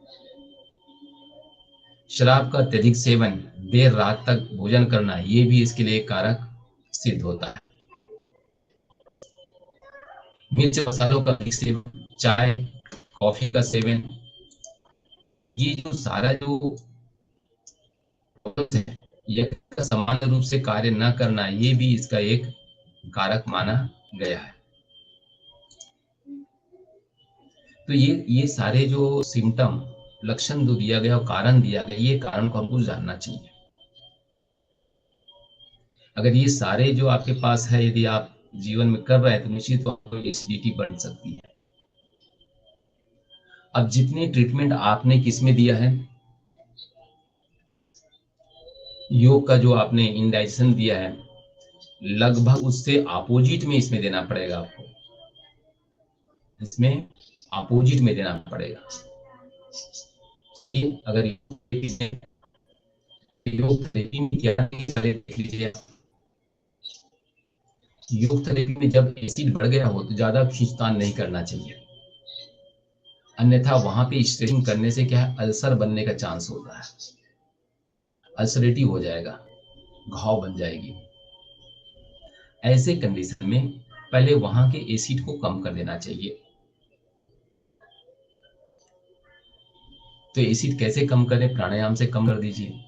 Speaker 1: शराब का अत्यधिक सेवन, देर रात तक भोजन करना, ये भी इसके लिए कारक सिद्ध होता है। मिर्च मसालों का अधिक सेवन, चाय कॉफी का सेवन, ये जो सारा जो है, यह समान रूप से कार्य न करना, ये भी इसका एक कारक माना गया है। तो ये सारे जो सिम्टम, लक्षण जो दिया गया और कारण दिया गया, ये कारण को हमको जानना चाहिए। अगर ये सारे जो आपके पास है, यदि आप जीवन में कर रहे हैं तो निश्चित तौर पर एसिडिटी बढ़ सकती है। अब जितने ट्रीटमेंट आपने किसमें दिया है, योग का जो आपने इंडाइजेशन दिया है, लगभग उससे अपोजिट में इसमें देना पड़ेगा आपको, इसमें अपोजिट में देना पड़ेगा। अगर योग थेरेपी में क्या देख लीजिए, योग थेरेपी में जब एसिड बढ़ गया हो तो ज्यादा खींचतान नहीं करना चाहिए, अन्यथा वहां पे स्ट्रेचिंग करने से क्या है, अल्सर बनने का चांस होता है, अल्सरेटिव हो जाएगा, घाव बन जाएगी। ऐसे कंडीशन में पहले वहां के एसिड को कम कर देना चाहिए। तो एसिड कैसे कम करें? प्राणायाम से कम कर दीजिए।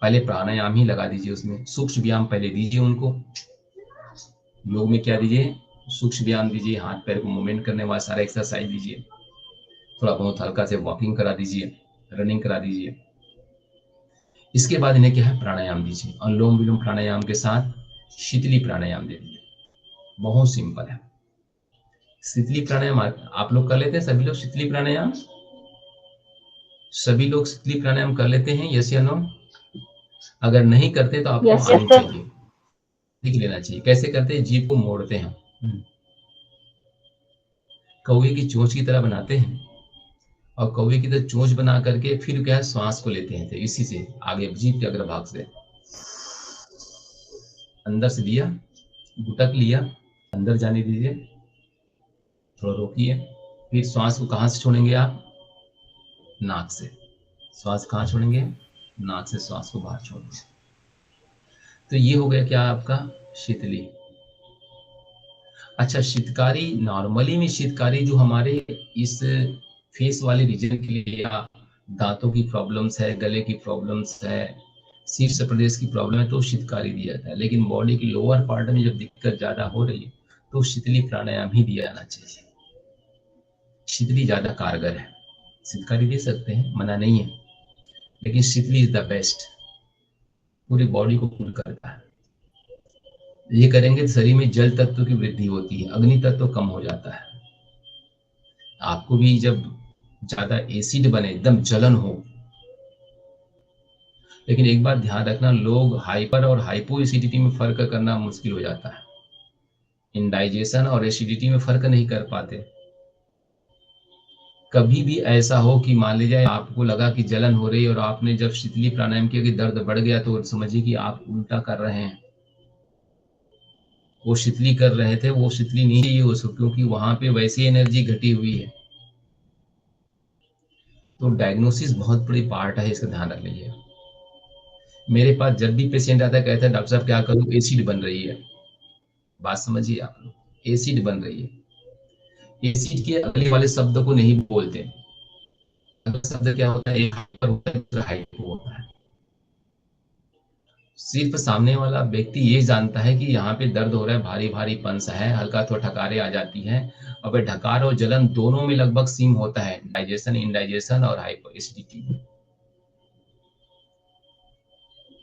Speaker 1: पहले प्राणायाम ही लगा दीजिए, उसमें सूक्ष्म व्यायाम पहले दीजिए उनको। योग में क्या दीजिए? सूक्ष्म व्यायाम दीजिए, हाथ पैर को मूवमेंट करने वाला सारा एक्सरसाइज दीजिए, थोड़ा बहुत हल्का से वॉकिंग करा दीजिए, रनिंग करा दीजिए। इसके बाद इन्हें क्या है, प्राणायाम दीजिए। अनुलोम विलोम प्राणायाम के साथ शीतली प्राणायाम दे दीजिए, बहुत सिंपल है। शीतली प्राणायाम आप लोग कर लेते हैं? सभी लोग शीतली प्राणायाम, सभी लोग शीतली प्राणायाम कर लेते हैं? यस या नो? अगर नहीं करते तो आपको आनी चाहिए, सीख लेना चाहिए। कैसे करते हैं? जीभ को मोड़ते हैं, कौवे की चोंच की तरह बनाते हैं, और कौवे की तरह चोंच बना करके फिर क्या है, श्वास को लेते हैं। तो इसी से आगे जीभ के अग्रभाग से अंदर से लिया, घुटक लिया, अंदर जाने दीजिए, थोड़ा रोकिए, फिर श्वास को कहाँ से छोड़ेंगे आप? नाक से। श्वास कहाँ छोड़ेंगे? नाक से श्वास को बाहर छोड़ेंगे। तो ये हो गया क्या आपका? शीतली। अच्छा, शीतकारी, नॉर्मली में शीतकारी जो हमारे इस फेस वाले रीजन के लिए, या दांतों की प्रॉब्लम्स है, गले की प्रॉब्लम्स है, शीर्ष प्रदेश की प्रॉब्लम है, तो शीतकारी दिया जाता है। लेकिन बॉडी की लोअर पार्ट में जब दिक्कत ज्यादा हो रही है तो शीतली प्राणायाम ही दिया जाना चाहिए। शीतली ज्यादा कारगर है। शीतकारी दे सकते हैं, मना नहीं है, लेकिन शीतली इज द बेस्ट, पूरी बॉडी को कूल करता है। ये करेंगे तो शरीर में जल तत्व की वृद्धि होती है, अग्नि तत्व कम हो जाता है। आपको भी जब ज्यादा एसिड बने, एकदम जलन हो, लेकिन एक बात ध्यान रखना, लोग हाइपर और हाइपो एसिडिटी में फर्क करना मुश्किल हो जाता है। इंडाइजेशन और एसिडिटी में फर्क नहीं कर पाते। कभी भी ऐसा हो कि मान लीजिए आपको लगा कि जलन हो रही है और आपने जब शीतली प्राणायाम किया कि दर्द बढ़ गया, तो समझिए कि आप उल्टा कर रहे हैं। वो शीतली कर रहे थे, वो शीतली नहीं चाहिए उसको, क्योंकि वहां पे वैसी एनर्जी घटी हुई है। तो डायग्नोसिस बहुत बड़ी पार्ट है, इसका ध्यान रख लीजिए। मेरे पास जब भी पेशेंट आता है, कहता है डॉक्टर साहब क्या करूं, एसिड बन रही है। बात समझिए आप लोग, एसिड बन रही है। एसिड के अगले वाले शब्द को नहीं बोलते। अगला शब्द क्या होता है? एक हाइपर होता है, दूसरा हाइपो होता है। सिर्फ सामने वाला व्यक्ति ये जानता है कि यहाँ पे दर्द हो रहा है, भारी भारी पंस है, हल्का थोड़ा ठकारे आ जाती है, और वह ढकार और जलन दोनों में लगभग सेम होता है, डाइजेशन, इंडाइजेशन और हाइपर एसिडिटी।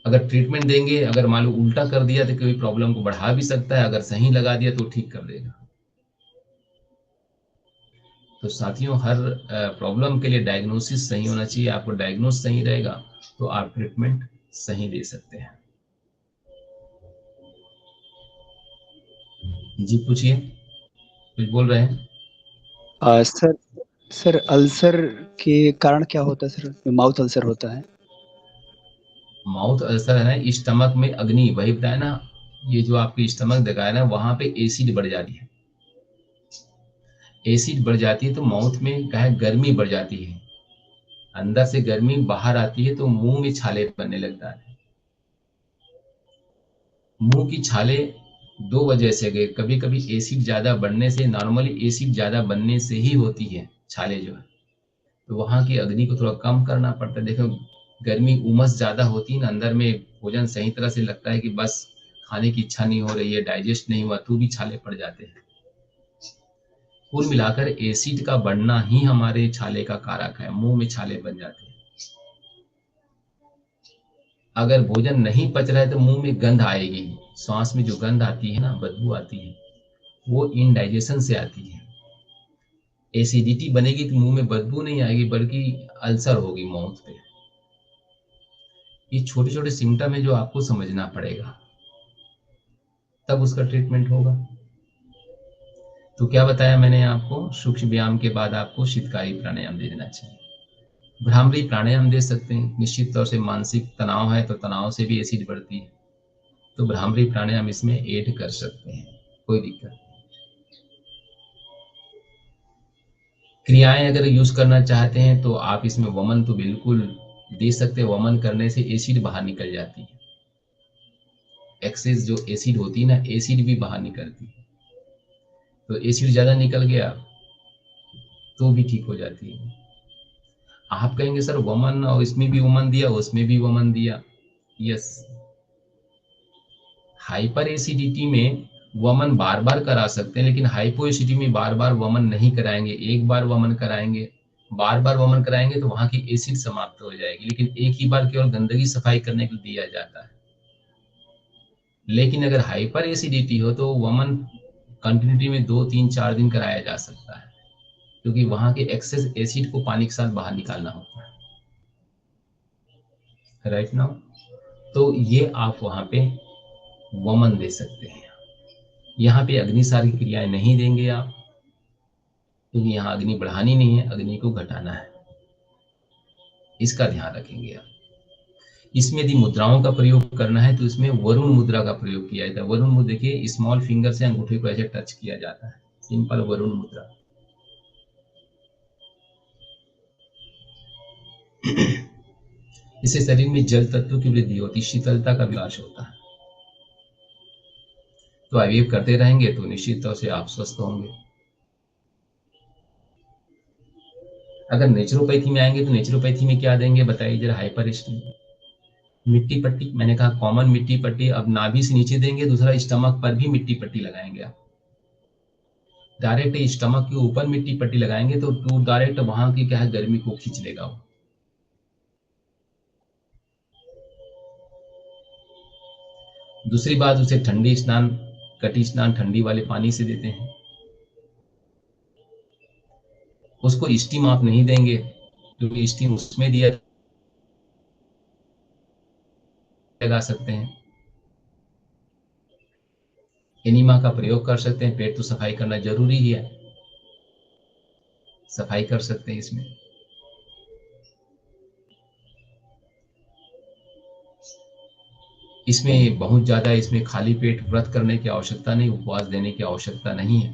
Speaker 1: अगर ट्रीटमेंट देंगे, अगर मान लो उल्टा कर दिया तो कोई प्रॉब्लम को बढ़ा भी सकता है, अगर सही लगा दिया तो ठीक कर देगा। तो साथियों, हर प्रॉब्लम के लिए डायग्नोसिस सही होना चाहिए। आपको डायग्नोस सही रहेगा तो आप ट्रीटमेंट सही दे सकते हैं। जी पूछिए, कुछ बोल रहे हैं?
Speaker 3: सर अल्सर के कारण क्या होता है सर? माउथ अल्सर होता है।
Speaker 1: माउथ अल्सर है ना, स्टमक में अग्नि, वही बताया ना, ये जो आपकी स्टमक दिखाया ना, वहां पे एसिड बढ़ जाती है। एसिड बढ़ जाती है तो माउथ में क्या है, गर्मी बढ़ जाती है, अंदर से गर्मी बाहर आती है तो मुंह में छाले बनने लगता है। मुंह की छाले दो वजह से गए, कभी कभी एसिड ज्यादा बढ़ने से, नॉर्मली एसिड ज्यादा बनने से ही होती है छाले जो है, तो वहां की अग्नि को थोड़ा कम करना पड़ता है। देखो गर्मी उमस ज्यादा होती है ना, अंदर में भोजन सही तरह से लगता है कि बस खाने की इच्छा नहीं हो रही है, डाइजेस्ट नहीं हुआ, तो भी छाले पड़ जाते हैं। कुल मिलाकर एसिड का बढ़ना ही हमारे छाले का कारक है, मुंह में छाले बन जाते हैं। अगर भोजन नहीं पच रहा है तो मुंह में गंध आएगी, सांस में जो गंध आती है ना, बदबू आती है, वो इनडाइजेशन से आती है। एसिडिटी बनेगी तो मुंह में बदबू नहीं आएगी बल्कि अल्सर होगी माउथ पे। ये छोटे छोटे सिम्टम है जो आपको समझना पड़ेगा, तब उसका ट्रीटमेंट होगा। तो क्या बताया मैंने आपको, सूक्ष्म व्यायाम के बाद आपको शीतकारी प्राणायाम दे देना चाहिए। भ्रामरी प्राणायाम दे सकते हैं, निश्चित तौर से मानसिक तनाव है तो तनाव से भी एसिड बढ़ती है, तो भ्रामरी प्राणायाम इसमें ऐड कर सकते हैं, कोई दिक्कत नहीं। क्रियाएं अगर यूज करना चाहते हैं तो आप इसमें वमन तो बिल्कुल दे सकते हैं, वमन करने से एसिड बाहर निकल जाती है, एक्सेस जो एसिड होती है ना, एसिड भी बाहर निकलती है, तो एसिड ज्यादा निकल गया तो भी ठीक हो जाती है। आप कहेंगे सर वमन, और इसमें भी वमन दिया उसमें भी वमन दिया, यस, हाइपर एसिडिटी में वमन बार बार करा सकते हैं, लेकिन हाइपो एसिडिटी में बार बार वमन नहीं कराएंगे, एक बार वमन कराएंगे। बार बार वमन कराएंगे तो वहां की एसिड समाप्त हो जाएगी, लेकिन एक ही बार केवल गंदगी सफाई करने के लिए दिया जाता है। लेकिन अगर हाइपर एसिडिटी हो तो वमन कंटिन्यूटी में 2, 3, 4 दिन कराया जा सकता है, क्योंकि वहां के एक्सेस एसिड को पानी के साथ बाहर निकालना होता है, राइट नाउ। तो ये आप वहां पे वमन दे सकते हैं। यहाँ पे अग्निसार की क्रियाएं नहीं देंगे आप, क्योंकि यहाँ अग्नि बढ़ानी नहीं है, अग्नि को घटाना है, इसका ध्यान रखेंगे आप। इसमें यदि मुद्राओं का प्रयोग करना है तो इसमें वरुण मुद्रा का प्रयोग किया जाता है। वरुण मुद्रा के स्मॉल फिंगर से अंगूठे को ऐसे टच किया जाता है, सिंपल वरुण मुद्रा। इससे शरीर में जल तत्व की वृद्धि होती, शीतलता का विकास होता है। तो आईवीएफ करते रहेंगे तो निश्चित तौर से आप स्वस्थ होंगे। अगर नेचुरोपैथी में आएंगे तो नेचुरोपैथी में क्या देंगे बताइए जरा, हाइपर एसिडिटी, मिट्टी पट्टी, मैंने कहा कॉमन मिट्टी पट्टी, अब नाभि से नीचे देंगे, दूसरा स्टमक पर भी मिट्टी पट्टी लगाएंगे आप। डायरेक्ट स्टमक के ऊपर मिट्टी पट्टी लगाएंगे तो टू डायरेक्ट वहां की क्या है, गर्मी को खींच लेगा वो। दूसरी बात, उसे ठंडी स्नान, कटी स्नान ठंडी वाले पानी से देते हैं। उसको स्टीम आप नहीं देंगे, क्योंकि स्टीम उसमें दिया लगा सकते हैं। एनिमा का प्रयोग कर सकते हैं, पेट तो सफाई करना जरूरी ही है, सफाई कर सकते हैं इसमें। इसमें बहुत ज्यादा इसमें खाली पेट व्रत करने की आवश्यकता नहीं, उपवास देने की आवश्यकता नहीं है,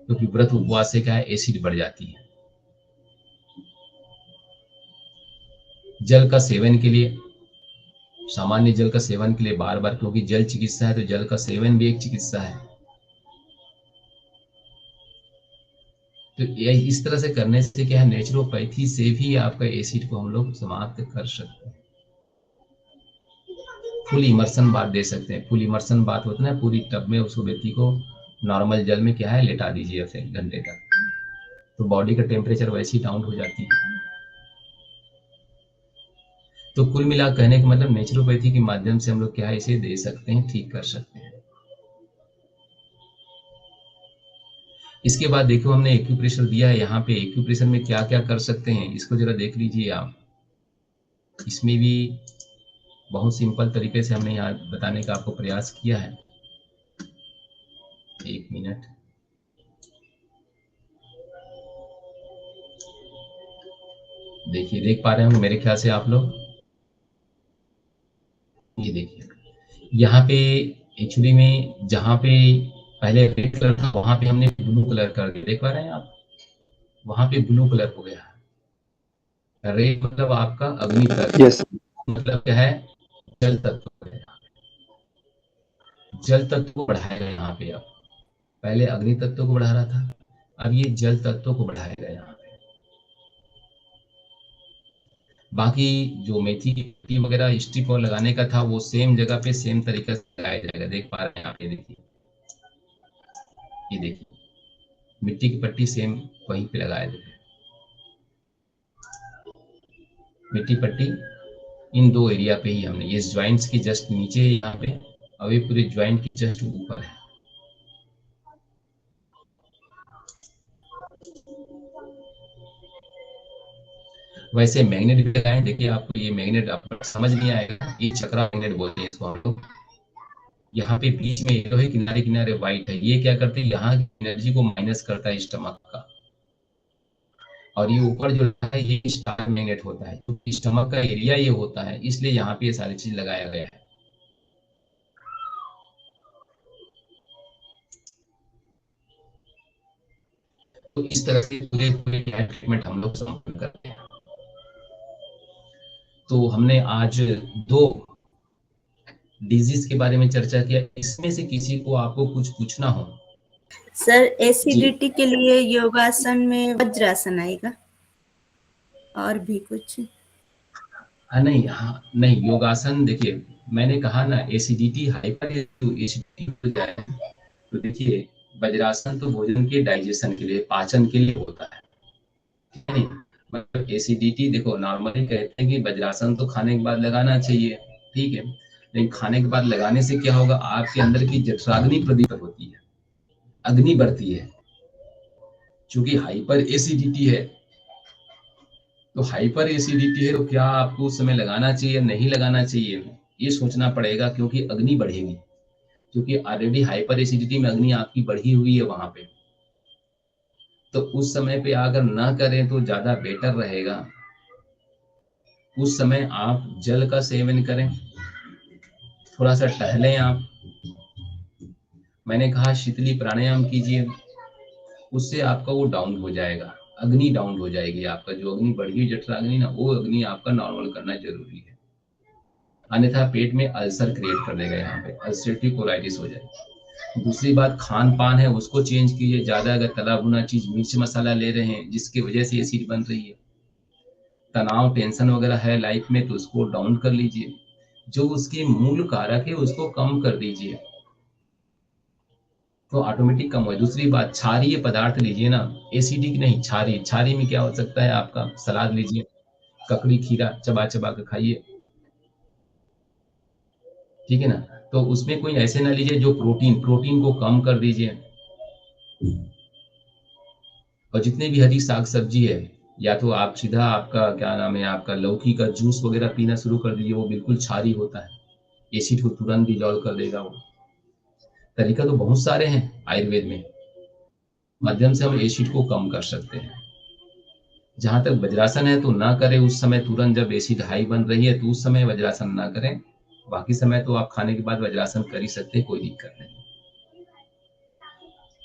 Speaker 1: क्योंकि व्रत उपवास से क्या है, एसिड बढ़ जाती है। जल का सेवन के लिए, सामान्य जल का सेवन के लिए बार बार, क्योंकि जल चिकित्सा है तो जल का सेवन भी एक चिकित्सा है। तो इस तरह से करने से क्या है, नेचुरोपैथी से भी आपका एसिड को हम लोग समाप्त कर सकते हैं। फुल इमर्शन बात दे सकते हैं। फुल इमर्शन बात होता है ना, पूरी टब में उस व्यक्ति को नॉर्मल जल में क्या है लेटा दीजिए ऐसे घंटे तक, तो बॉडी का टेम्परेचर वैसे ही डाउन हो जाती है। तो कुल मिला कहने का मतलब नेचुरोपैथी के माध्यम से हम लोग क्या है इसे दे सकते हैं, ठीक कर सकते हैं। इसके बाद देखो हमने एक्यूप्रेशर दिया है, यहाँ पे एक्यूप्रेशर में क्या क्या कर सकते हैं इसको जरा देख लीजिए आप। इसमें भी बहुत सिंपल तरीके से हमने यहाँ बताने का आपको प्रयास किया है। एक मिनट, देखिए देख पा रहे होंगे मेरे ख्याल से आप लोग, ये देखिए यहाँ पे एक्चुअली में जहाँ पे पहले रेड कलर था, वहां पे हमने ब्लू कलर कर दिया, देख पा रहे हैं आप, वहां पे ब्लू कलर हो गया। रेड मतलब आपका अग्नि तत्व,
Speaker 3: यस
Speaker 1: मतलब क्या है, जल तत्व है। जल तत्व को बढ़ाएगा यहाँ पे। अब पहले अग्नि तत्व को बढ़ा रहा था, अब ये जल तत्व को बढ़ाएगा यहाँ पे। बाकी जो मेथी की पत्ती वगैरह स्टिक और लगाने का था वो सेम जगह पे सेम तरीके से लगाया जाएगा, देख पा रहे हैं आप, ये देखिए, ये देखिए मिट्टी की पट्टी सेम वहीं पे लगाया जाएगा। मिट्टी पट्टी इन दो एरिया पे ही हमने, ये ज्वाइंट्स की जस्ट नीचे है यहाँ पे, और ये पूरे ज्वाइंट की जस्ट ऊपर है। वैसे मैग्नेट भी लगाए, देखिए आपको ये मैग्नेट आपको समझ नहीं आएगा, ये चक्रा मैग्नेट बोलते हैं इसको हम लोग। यहाँ पे बीच में येलो है, किनारे किनारे व्हाइट है, ये क्या करते हैं, यहाँ की एनर्जी को माइनस करता है स्टमक का। और ये ऊपर जो है ये स्टार मैग्नेट होता है, तो स्टमक का एरिया ये होता है, इसलिए यहाँ पे ये सारी चीज लगाया गया है। तो इस तरह से पूरे पूरे ट्रीटमेंट हम लोग संपन्न करते हैं। तो हमने आज 2 डिजीज के बारे में चर्चा किया, इसमें से किसी को आपको कुछ पूछना हो?
Speaker 7: सर एसिडिटी के लिए योगासन में वज्रासन आएगा, और भी कुछ?
Speaker 1: नहीं, योगासन देखिए, मैंने कहा ना एसिडिटी हाइपर एसिडिटी हो जाए तो देखिए वज्रासन तो भोजन के डाइजेशन के लिए, पाचन के लिए होता है, नहीं मतलब एसिडिटी देखो नॉर्मली कहते हैं कि वज्रासन तो खाने के बाद लगाना चाहिए, ठीक है, लेकिन खाने के बाद लगाने से क्या होगा, आपके अंदर की जठराग्नि प्रदीप्त होती है, अग्नि बढ़ती है। चूंकि हाइपर एसिडिटी है, तो हाइपर एसिडिटी है तो क्या आपको उस समय लगाना चाहिए, नहीं लगाना चाहिए, ये सोचना पड़ेगा, क्योंकि अग्नि बढ़ेगी, क्योंकि ऑलरेडी हाइपर एसिडिटी में अग्नि आपकी बढ़ी हुई है वहां पे। तो उस समय पे अगर ना करें तो ज्यादा बेटर रहेगा। उस समय आप जल का सेवन करें, थोड़ा सा टहलें आप, मैंने कहा शीतली प्राणायाम कीजिए, उससे आपका वो डाउन हो जाएगा, अग्नि डाउन हो जाएगी, आपका जो अग्नि बढ़ी हुई जठराग्नि ना, वो अग्नि आपका नॉर्मल करना जरूरी है, अन्यथा पेट में अल्सर क्रिएट कर देगा, यहाँ पे अल्सरेटिव कोलाइटिस हो जाएगी। दूसरी बात खान पान है उसको चेंज कीजिए, ज्यादा अगर तला भुना चीज मिर्च मसाला ले रहे हैं जिसकी वजह से एसिड बन रही है, तनाव टेंशन वगैरह है लाइफ में तो उसको डाउन कर लीजिए, जो उसके मूल कारक है उसको कम कर दीजिए, तो ऑटोमेटिक कम हो। दूसरी बात क्षारीय पदार्थ लीजिए ना, एसिडिक नहीं, क्षारीय। क्षारीय में क्या हो सकता है, आपका सलाद लीजिए, ककड़ी खीरा चबा चबा के खाइए, ठीक है ना। तो उसमें कोई ऐसे ना लीजिए जो प्रोटीन को कम कर दीजिए, और जितने भी हरी साग सब्जी है, या तो आप सीधा आपका क्या नाम है, आपका लौकी का जूस वगैरह पीना शुरू कर दीजिए, वो बिल्कुल क्षारीय होता है, एसिड को तुरंत डिजॉल्व कर देगा वो। तरीका तो बहुत सारे हैं आयुर्वेद में, माध्यम से हम एसिड को कम कर सकते हैं। जहां तक वज्रासन है तो ना करें उस समय, तुरंत जब एसिड हाई बन रही है तो उस समय वज्रासन ना करें, बाकी समय तो आप खाने के बाद वज्रासन कर ही सकते हैं, कोई दिक्कत नहीं।